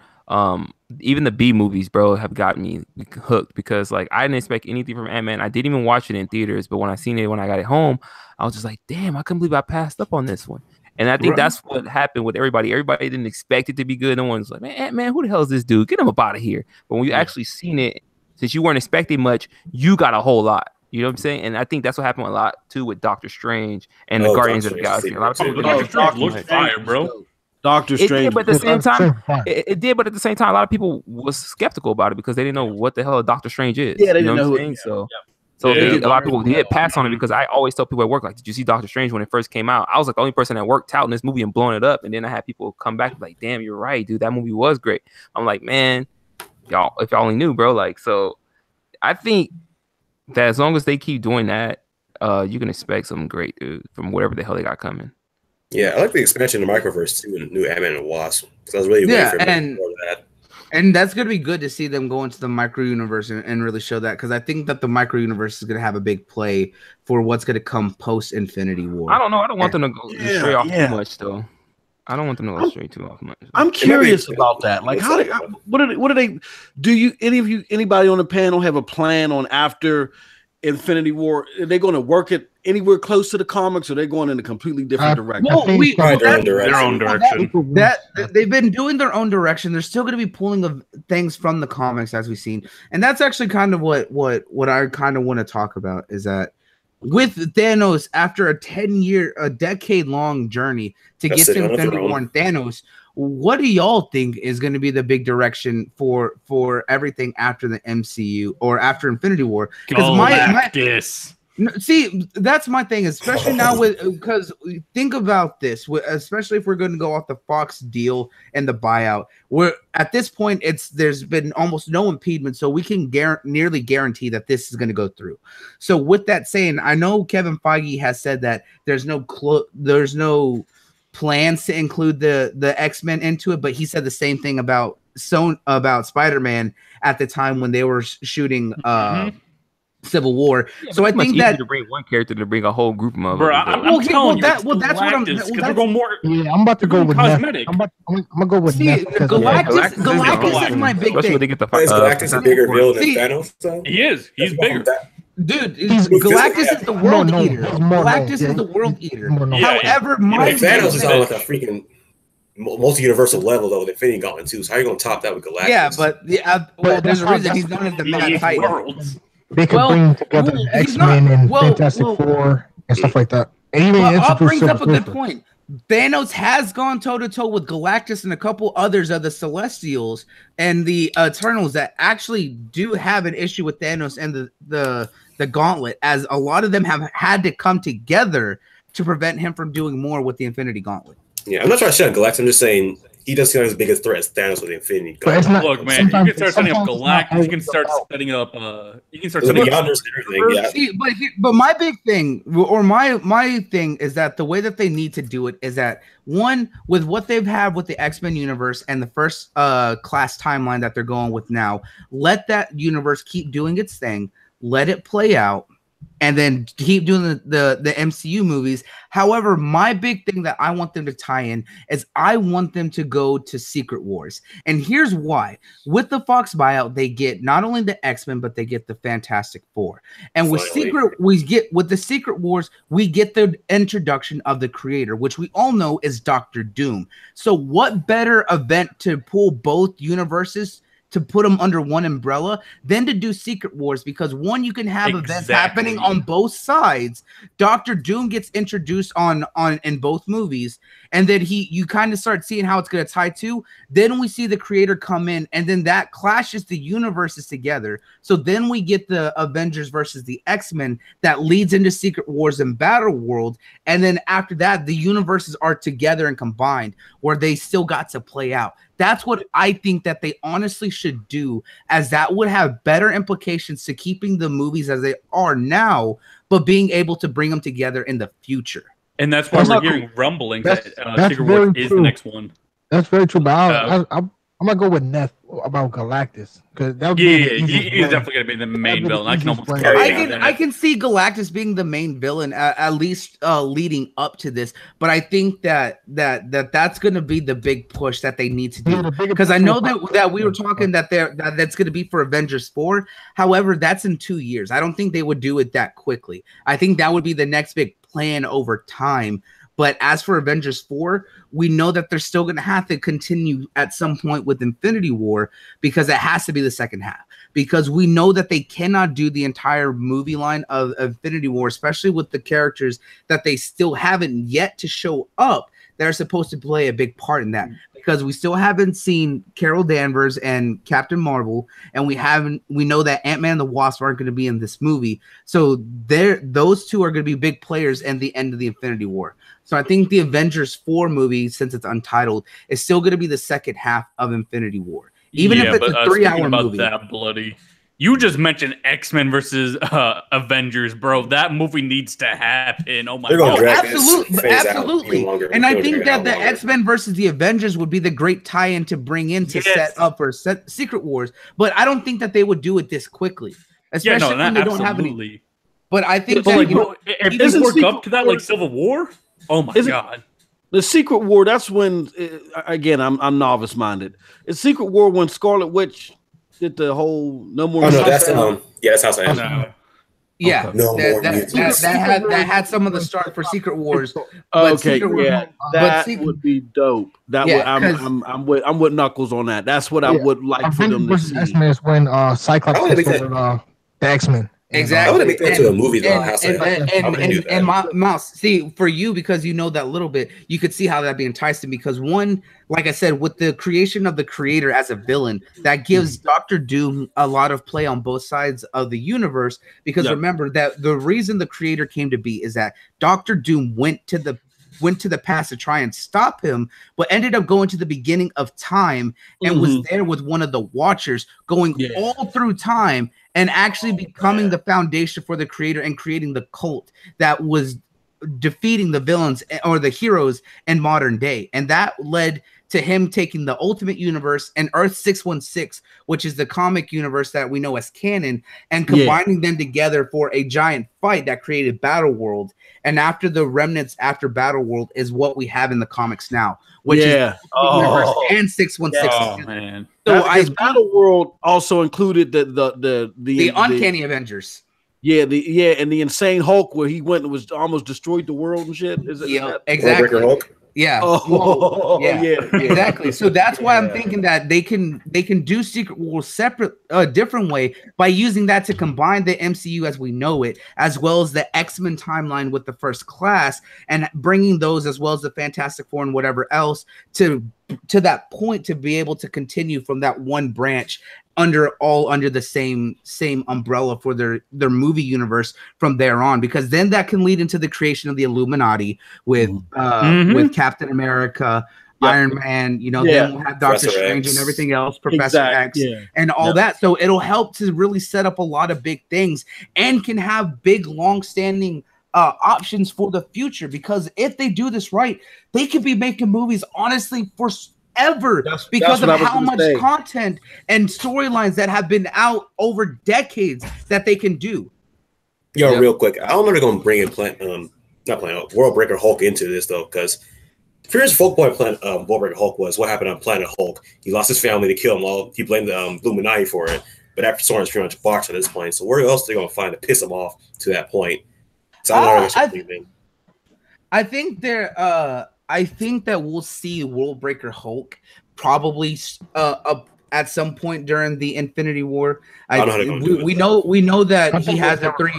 S5: even the B movies, bro, have got me hooked because, like, I didn't expect anything from Ant-Man. I didn't even watch it in theaters, but when I seen it when I got it home, I was just like, damn, I couldn't believe I passed up on this one. And I think that's what happened with everybody. Everybody didn't expect it to be good. No one's like, man, Ant-Man, who the hell is this dude? Get him up out of here. But when you actually seen it, since you weren't expecting much, you got a whole lot. You know what I'm saying? And I think that's what happened a lot too with Doctor Strange and the Guardians of the Galaxy. A lot of people
S6: Doctor Strange looked fire, bro.
S2: Doctor Strange.
S5: It did, but at the same time, but at the same time, a lot of people was skeptical about it because they didn't know what the hell Doctor Strange is.
S2: Yeah, they
S5: you know
S2: didn't know
S5: what I'm saying? So a lot of people did pass on it because I always tell people at work, like, did you see Doctor Strange when it first came out? I was like the only person that worked out in this movie and blowing it up. And then I had people come back like, damn, you're right, dude. That movie was great. I'm like, man, y'all, if y'all only knew, bro. Like, so I think that as long as they keep doing that, you can expect something great, dude, from whatever the hell they got coming.
S3: Yeah, I like the expansion of the microverse too, and new Ant-Man and Wasp. Because I was really waiting for more of that.
S1: And that's going to be good to see them go into the micro universe and really show that, because I think that the micro universe is going to have a big play for what's going to come post Infinity War.
S5: I don't know. I don't want them to go stray off too much, though. I don't want them to go straight too off much.
S2: I'm curious about that. Like, what do they? Do you anybody on the panel have a plan on after Infinity War? Are they going to work it anywhere close to the comics, or are they going in a completely different direction?
S1: Well,
S6: their own direction.
S1: They've been doing their own direction. They're still going to be pulling of things from the comics, as we've seen, and that's actually kind of what I kind of want to talk about, is that with Thanos, after a decade-long journey to get to Infinity War and Thanos, what do y'all think is going to be the big direction for everything after the MCU or after Infinity War?
S6: Because
S1: see, that's my thing, especially now because think about this, especially if we're going to go off the Fox deal and the buyout. Where at this point, there's been almost no impediment, so we can nearly guarantee that this is going to go through. So with that saying, I know Kevin Feige has said that there's no plans to include the X-Men into it, but he said the same thing about Spider-Man at the time when they were shooting Civil War. Yeah, so I think that
S5: to bring one character to bring a whole group of them.
S6: Bro, I'm telling you, that's what I'm. We're going more.
S7: Yeah, I'm about to go with
S6: cosmetic.
S7: I'm gonna go with Neth.
S1: Galactus is my big thing.
S3: Is Galactus a bigger villain than Thanos? So?
S6: He is. He's bigger.
S1: Dude, Galactus is the world eater. Galactus is the world eater. However,
S3: Thanos is on like a freaking multi-universal level though with Infinity Gauntlet too. So how are you gonna top that with Galactus?
S1: Yeah, but there's a reason he's known as the Mad Titan.
S7: They could bring together X-Men and Fantastic Four and stuff like that.
S1: I'll bring up a good point. Thanos has gone toe-to-toe with Galactus and a couple others of the Celestials and the Eternals that actually do have an issue with Thanos and the Gauntlet, as a lot of them have had to come together to prevent him from doing more with the Infinity Gauntlet.
S3: Yeah, I'm not trying to shit on Galactus. I'm just saying he doesn't seem like his biggest threat as Thanos with the Infinity Gauntlet.
S6: Look, man, you can start setting up Galactus. You can start setting up. You can start setting up
S3: everything. Yeah.
S1: See, but my big thing, or my thing, is that the way that they need to do it is that, one, with what they've had with the X-Men universe and the first class timeline that they're going with now, let that universe keep doing its thing, let it play out, and then keep doing the MCU movies. However, my big thing that I want them to tie in is I want them to go to Secret Wars. And here's why. With the Fox buyout, they get not only the X-Men, but they get the Fantastic Four. And with the Secret Wars, we get the introduction of the creator, which we all know is Doctor Doom. So what better event to pull both universes to put them under one umbrella than to do Secret Wars, because one, you can have events happening on both sides. Doctor Doom gets introduced on in both movies, and then you kind of start seeing how it's going to tie to. Then we see the creator come in, and then that clashes the universes together. So then we get the Avengers versus the X-Men that leads into Secret Wars and Battle World, and then after that, the universes are together and combined, where they still got to play out. That's what I think that they honestly should do, as that would have better implications to keeping the movies as they are now, but being able to bring them together in the future.
S6: And that's why we're hearing rumblings that Secret Wars is the next one.
S7: That's very true, but I'm gonna go with Neth about Galactus, because that would
S6: he's definitely gonna be the main villain. I can almost
S1: I can see Galactus being the main villain at least leading up to this, but I think that's gonna be the big push that they need to do, because I know that we were talking that's gonna be for Avengers 4. However, that's in 2 years. I don't think they would do it that quickly. I think that would be the next big plan over time. But as for Avengers 4, we know that they're still going to have to continue at some point with Infinity War, because it has to be the second half. Because we know that they cannot do the entire movie line of Infinity War, especially with the characters that they still haven't yet to show up that are supposed to play a big part in that. Because we still haven't seen Carol Danvers and Captain Marvel, and we know that Ant-Man and the Wasp aren't going to be in this movie. So those two are going to be big players in the end of the Infinity War. So I think the Avengers 4 movie, since it's untitled, is still going to be the second half of Infinity War. Even if it's a 3-hour movie.
S6: That bloody. You just mentioned X-Men versus Avengers, bro. That movie needs to happen. Oh my god.
S1: Absolutely. And I think that the X-Men versus the Avengers would be the great tie-in to bring in to set up for Secret Wars. But I don't think that they would do it this quickly. Especially when they don't have any. But I think that
S6: if this work up to that like Civil War, oh my god.
S2: The Secret War, that's when again I'm novice minded. It's Secret War when Scarlet Witch did the whole no more.
S3: Oh no, that's that's House of M.
S1: Yeah,
S3: okay. No more
S1: that had some of the start for Secret Wars.
S2: Okay, that would be dope. That would I'm with Knuckles on that. That's what I would like for them to see.
S7: X-Men is when Cyclops the X-Men.
S1: Exactly.
S3: I want to make that into a movie though.
S1: And Mouse, see, for you, because you know that little bit, you could see how that'd be enticing, because one, like I said, with the creation of the creator as a villain, that gives Doctor Doom a lot of play on both sides of the universe, because remember that the reason the creator came to be is that Doctor Doom went to the past to try and stop him, but ended up going to the beginning of time and was there with one of the Watchers, going all through time and actually becoming the foundation for the creator and creating the cult that was defeating the villains or the heroes in modern day. And that led to him taking the Ultimate Universe and Earth 616, which is the comic universe that we know as canon, and combining them together for a giant fight that created Battle World. And after the remnants after Battle World is what we have in the comics now, which is Universe and 616.
S6: Oh man!
S2: So Battle World also included the
S1: Uncanny Avengers.
S2: Yeah, and the Insane Hulk, where he went and was almost destroyed the world and shit.
S1: Exactly. Hulk? Yeah. Exactly. So that's why I'm thinking that they can do Secret Wars separate, different way, by using that to combine the MCU as we know it, as well as the X-Men timeline with the First Class, and bringing those as well as the Fantastic Four and whatever else to that point to be able to continue from that one branch under the same umbrella for their movie universe from there on, because then that can lead into the creation of the Illuminati with Captain America, Iron Man, then we'll have Doctor Strange and everything else, Professor X and all that. So it'll help to really set up a lot of big things and can have big long-standing options for the future, because if they do this right, they could be making movies honestly for ever, because of how much content and storylines that have been out over decades that they can do.
S3: Yo, real quick, I don't know they're gonna bring in World Breaker Hulk into this though, because Furious focal point World Breaker Hulk was what happened on Planet Hulk. He lost his family, they killed him all. He blamed the Illuminati for it, but after Soren's pretty much boxed at this point. So where else are they gonna find to piss him off to that point? So
S1: I think I think that we'll see World Breaker Hulk probably at some point during the Infinity War. We know that he has a three.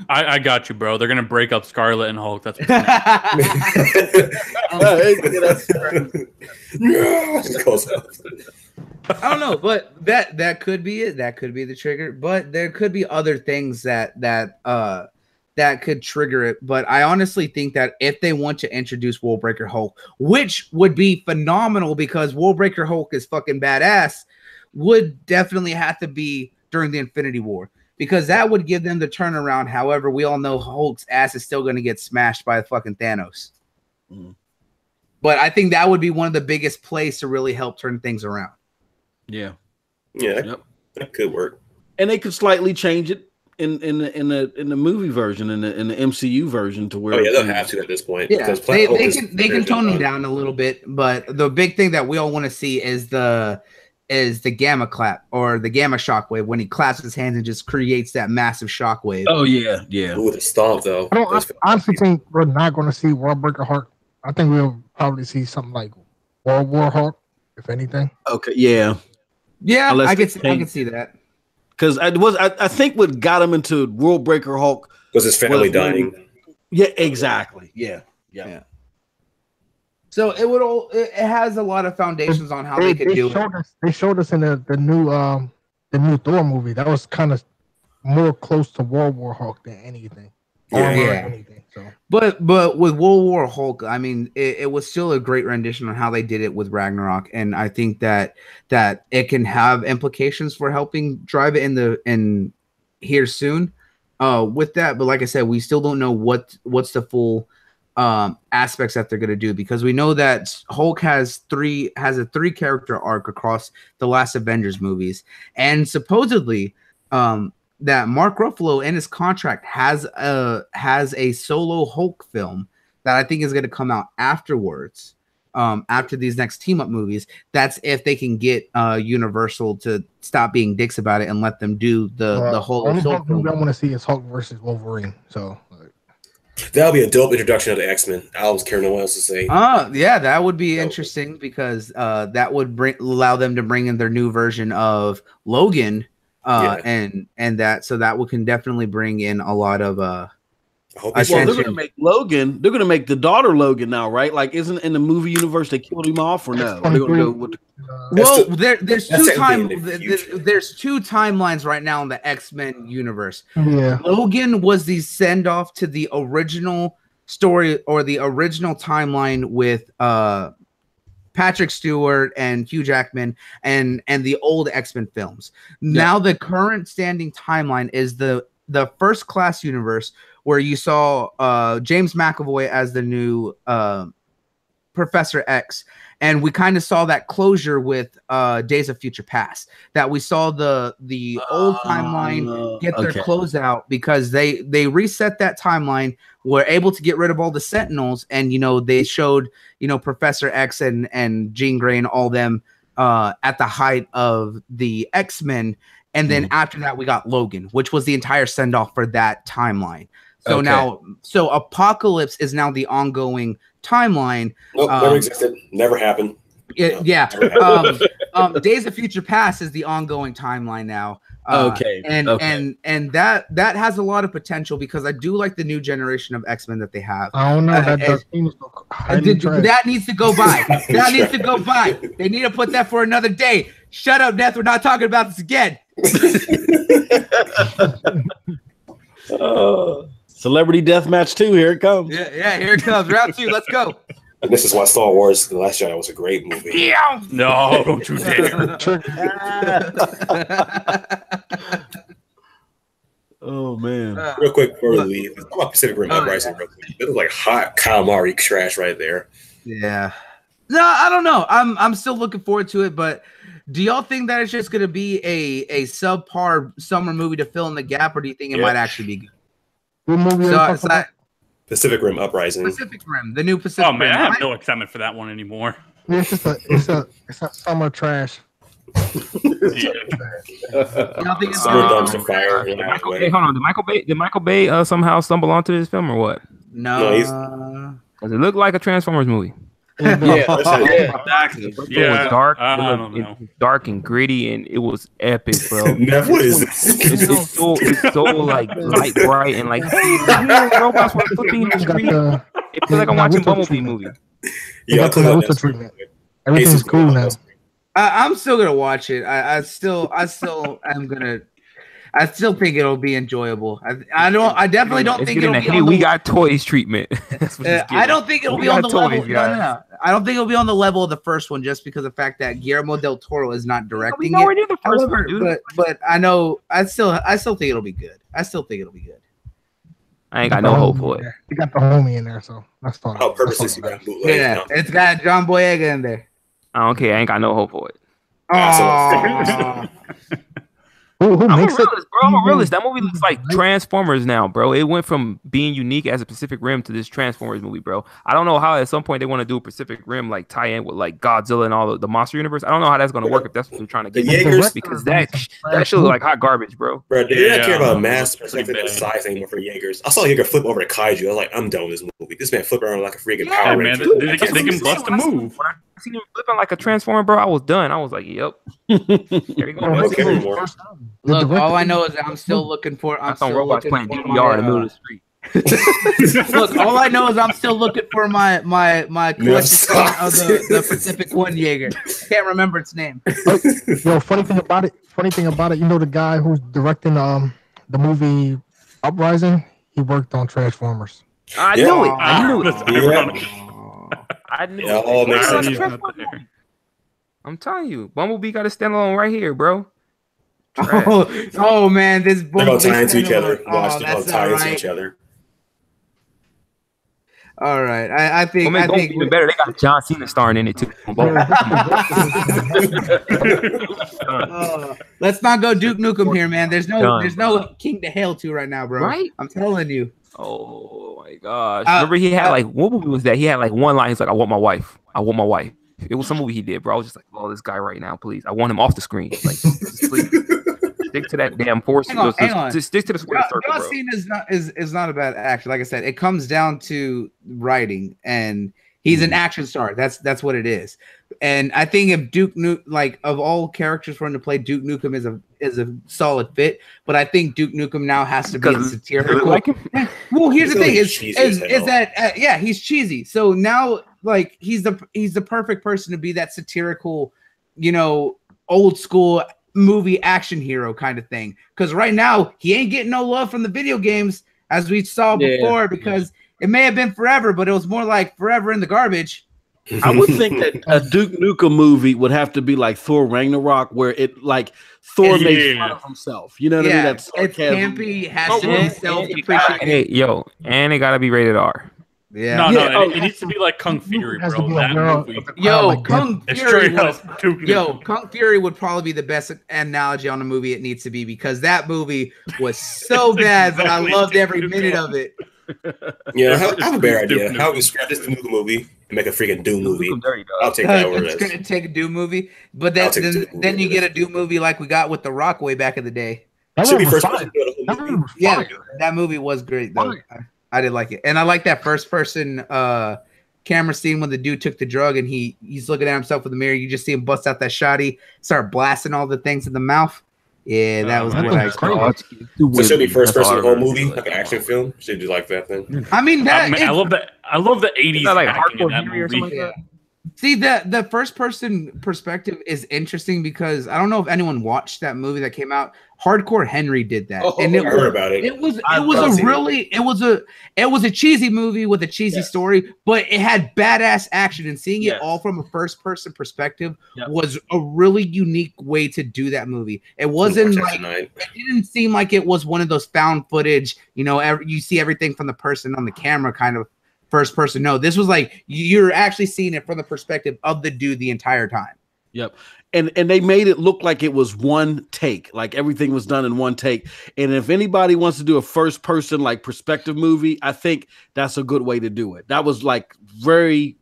S6: I got you, bro. They're gonna break up Scarlet and Hulk. That's what
S1: I don't know, but that could be it. That could be the trigger. But there could be other things that could trigger it. But I honestly think that if they want to introduce World Breaker Hulk, which would be phenomenal because World Breaker Hulk is fucking badass, would definitely have to be during the Infinity War because that would give them the turnaround. However, we all know Hulk's ass is still going to get smashed by fucking Thanos. Mm. But I think that would be one of the biggest plays to really help turn things around.
S2: Yeah.
S3: That could work.
S2: And they could slightly change it in the movie version, in the MCU version, to where
S3: they'll have to at this point.
S1: Yeah, they can tone them down a little bit, but the big thing that we all want to see is the gamma clap or the gamma shockwave when he claps his hands and just creates that massive shockwave.
S2: Oh yeah.
S3: Ooh, the stomp though.
S7: I honestly think we're not going to see World Breaker Hulk. I think we'll probably see something like World War Hulk, if anything.
S2: Okay, yeah,
S1: I can see that.
S2: Because I think what got him into World Breaker Hulk
S3: was his family dying.
S2: Yeah, exactly. Yeah.
S1: So it has a lot of foundations on how they could do it.
S7: They showed us in the new Thor movie that was kind of more close to World War Hulk than anything. Anything, so. But
S1: with World War Hulk, I mean, it was still a great rendition on how they did it with Ragnarok, and I think that it can have implications for helping drive it in here soon. With that, but like I said, we still don't know what's the full aspects that they're going to do because we know that Hulk has a 3 character arc across the last Avengers movies, and supposedly that Mark Ruffalo in his contract has a solo Hulk film that I think is going to come out afterwards, after these next team up movies. That's if they can get Universal to stop being dicks about it and let them do the whole.
S7: Only Hulk movie I want to see is Hulk versus Wolverine. So
S3: that'll be a dope introduction of the X-Men. I was caring no one else to say.
S1: Yeah, that would be interesting because that would allow them to bring in their new version of Logan. And that can definitely bring in a lot of
S2: attention. Well, they're gonna make Logan. They're gonna make the daughter Logan now, right? Like, isn't in the movie universe they killed him off or no? They're gonna go with
S1: there's two timelines right now in the X-Men universe.
S7: Yeah,
S1: Logan was the send off to the original story or the original timeline with Patrick Stewart and Hugh Jackman and the old X-Men films. Now the current standing timeline is the First Class universe where you saw James McAvoy as the new Professor X, and we kind of saw that closure with Days of Future Past, that we saw the old timeline get their close out because they reset that timeline, were able to get rid of all the Sentinels, and they showed Professor X and Jean Grey and all them at the height of the X-Men, and then after that we got Logan, which was the entire send off for that timeline. So so Apocalypse is now the ongoing timeline.
S3: Nope, never existed. Never happened.
S1: Yeah. Days of Future Past is the ongoing timeline now. And that has a lot of potential because I do like the new generation of X-Men that they have.
S7: I don't know. That
S1: needs to go by. That needs to go by. They need to put that for another day. Shut up, Neth. We're not talking about this again.
S2: Celebrity Deathmatch 2, here it comes.
S1: Yeah, here it comes. Round 2, let's go.
S3: And this is why Star Wars: The Last Jedi was a great movie.
S1: Yeah.
S6: No, don't you dare.
S2: Oh man!
S3: Real quick before we leave, let's talk about Pacific Rim Uprising real quick. It was like hot calamari trash right there.
S1: Yeah. No, I don't know. I'm still looking forward to it, but Do y'all think that it's just gonna be a subpar summer movie to fill in the gap, or do you think it might actually be good?
S7: What movie are you talking about?
S3: Pacific Rim Uprising.
S1: Pacific Rim, the new Pacific Rim.
S6: Oh man, I have no excitement for that one anymore.
S7: Yeah, it's a summer trash.
S6: Yeah.
S3: Dumpster fire.
S5: Hey, hold on. Did Michael Bay somehow stumble onto this film or what?
S1: No.
S5: Does it look like a Transformers movie?
S2: Exactly.
S5: It was dark. Dark and gritty, and it was epic, bro.
S3: Neth, what is this?
S5: It's so like light bright and like robots were flipping the screen. It feels like I'm watching Bumblebee movie.
S7: Yeah, treatment. Everything's cool now.
S1: I'm still gonna watch it. I still think it'll be enjoyable. I definitely don't think it'll be.
S5: Hey, we got toys treatment.
S1: I don't think it'll be on the level. No. I don't think it'll be on the level of the first one, just because of the fact that Guillermo del Toro is not directing it. However, but I still think it'll be good. I
S5: ain't got no hope for it.
S7: You got the homie in there, so that's fine.
S3: Oh, purposely you got bootleg.
S1: Yeah, it's got John Boyega in there.
S5: I don't care. I ain't got no hope for it.
S7: Who
S5: I'm a
S7: makes
S5: realist,
S7: it?
S5: bro. I'm a realist. That movie looks like Transformers now, bro. It went from being unique as a Pacific Rim to this Transformers movie, bro. I don't know how at some point they want to do a Pacific Rim like tie in with like Godzilla and all the monster universe. I don't know how that's going to work if that's what they're trying to get. Because that shit look like hot garbage, bro.
S3: Bro, they didn't care about mass perspective and size anymore for Jaegers. I saw Jaeger flip over to Kaiju. I was like, I'm done with this movie. This man flipping around like a freaking Power Ranger.
S6: They can bust a move.
S5: When I seen him flipping like a Transformer, bro, I was done. I was like, yep. There you go.
S1: Look, all I know is that I'm still looking for. I'm still
S5: robots
S1: looking
S5: playing
S1: for
S5: DDR in the middle of the street.
S1: Look, all I know is I'm still looking for my collection of the Pacific One Jaeger. Can't remember its name.
S7: Yo, funny thing about it, you know the guy who's directing the movie Uprising? He worked on Transformers.
S5: I knew it. I knew it.
S3: Yeah, all makes sense.
S5: I'm telling you, Bumblebee got a standalone right here, bro.
S1: Oh man, this
S3: They're all tie into each other. Watch them all tie into each other.
S1: All right, I think
S5: even better. They got John Cena starring in it too.
S1: Let's not go Duke Nukem here, man. There's no King to hail to right now, bro.
S5: Right?
S1: I'm telling you.
S5: Oh my gosh! Remember he had like what movie was that? He had like one line. He's like, "I want my wife. I want my wife." It was some movie he did, bro. I was just like, "Oh, this guy right now, please. I want him off the screen. Like, sleep. Stick to that damn force.
S1: Hang on.
S5: Just stick to the square circle,
S1: John
S5: bro."
S1: Cena is not a bad actor. Like I said, it comes down to writing, and he's an action star. That's what it is. And I think if Duke Nukem, like of all characters for him to play, Duke Nukem is a solid fit. But I think Duke Nukem now has to be satirical.
S5: Like him?
S1: Well, here's the thing:
S3: is
S1: that he's cheesy. So now, like, he's the perfect person to be that satirical, old school movie action hero kind of thing. Because right now he ain't getting no love from the video games, as we saw before, because it may have been forever, but it was more like forever in the garbage.
S2: I would think that a Duke Nukem movie would have to be like Thor Ragnarok, where it like Thor makes fun of himself. You know what I mean? That's
S1: it's campy, has to be self-depreciating.
S5: Hey, yo, and it gotta be rated R.
S1: Yeah.
S6: No, it needs to be like Kung Fury, bro. That movie.
S1: Kung Fury would probably be the best analogy on a movie it needs to be, because that movie was so bad, but I loved every minute of it.
S3: Yeah, I have a better idea. How we scrap this Doom movie and make a freaking Doom movie? I'll take that over.
S1: It's gonna take a Doom movie, but then you get a Doom movie like we got with The Rock way back in the day.
S3: Should be first person.
S1: Yeah, that movie was great though. I did like it, and I like that first person camera scene when the dude took the drug and he's looking at himself in the mirror. You just see him bust out that shotty, start blasting all the things in the mouth. Yeah, that was what I thought.
S3: So it should be first person whole movie, like an action film. Should you like that then?
S1: I mean,
S6: I love that. I love the 80s
S5: like
S6: acting in that
S5: hardcore movie.
S6: movie.
S5: Yeah.
S1: See, the first person perspective is interesting because I don't know if anyone watched that movie that came out. Hardcore Henry did that,
S3: and I heard about it.
S1: It was a cheesy movie with a cheesy story, but it had badass action, and seeing it all from a first person perspective was a really unique way to do that movie. It wasn't like it didn't seem like it was one of those found footage, you see everything from the person on the camera kind of first person. No, this was like you're actually seeing it from the perspective of the dude the entire time.
S2: Yep. And they made it look like it was one take, like everything was done in one take. And if anybody wants to do a first person like perspective movie, I think that's a good way to do it. That was like I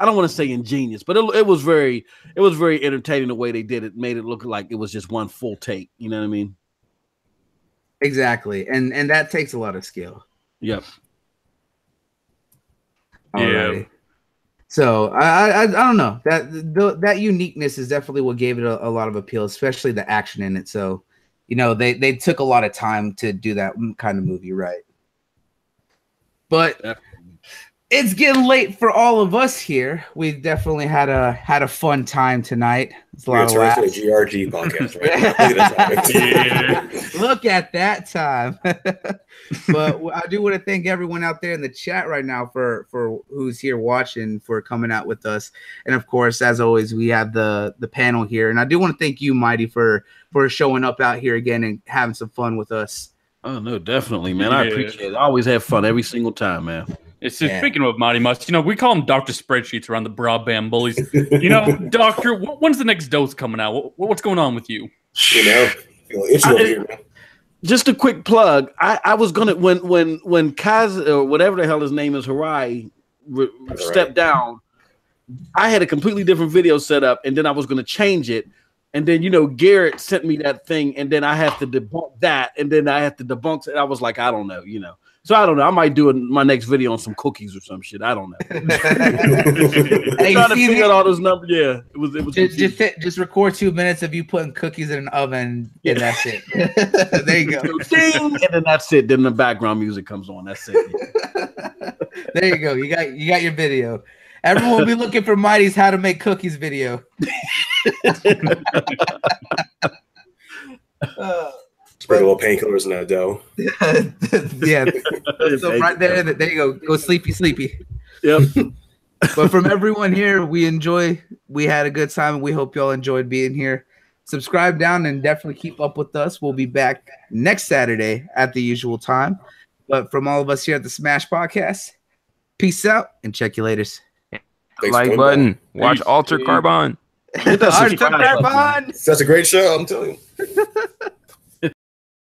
S2: don't want to say ingenious, but it was very entertaining the way they did it. Made it look like it was just one full take. You know what I mean?
S1: Exactly. And that takes a lot of skill.
S2: Yep.
S1: Alrighty. Yeah. So I don't know, that uniqueness is definitely what gave it a lot of appeal, especially the action in it. So, you know, they took a lot of time to do that kind of movie, right? But it's getting late for all of us here. We definitely had a fun time tonight. It's a lot of laughs.
S3: The GRG podcast, right?
S1: Yeah. Look at that time. But I do want to thank everyone out there in the chat right now for who's here watching, for coming out with us. And of course, as always, we have the panel here. And I do want to thank you, Mighty, for showing up out here again and having some fun with us.
S2: Oh no, definitely, man. I appreciate it. I always have fun every single time, man.
S6: It's just, speaking of Mighty Musk, you know, we call them Dr. Spreadsheets around the broadband bullies. You know, Doctor, when's the next dose coming out? What's going on with you?
S3: You know, it's over here, man.
S2: Just a quick plug. I was gonna when Kaz or whatever the hell his name is, Harai, stepped down. I had a completely different video set up, and then I was gonna change it. And then, you know, Garrett sent me that thing, and then I have to debunk that, and then I have to debunk it. I was like, I don't know, you know. So I don't know. I might do my next video on some cookies or some shit. I don't know.
S1: Hey,
S2: trying to figure out all those numbers. Yeah, it was
S1: just record 2 minutes of you putting cookies in an oven, and that's it. There you go.
S2: Ding, and then that's it. Then the background music comes on. That's it.
S1: Yeah. There you go. You got your video. Everyone will be looking for Mighty's how to make cookies video.
S3: Sprinkle little painkillers in that dough.
S1: Yeah. So right there you go. Go sleepy.
S2: Yep.
S1: But from everyone here, we had a good time, and we hope y'all enjoyed being here. Subscribe down and definitely keep up with us. We'll be back next Saturday at the usual time. But from all of us here at the Smash Podcast, peace out and check you later.
S5: Like button. Watch Alter Carbon.
S1: Alter Carbon.
S3: That's a great show, I'm telling you.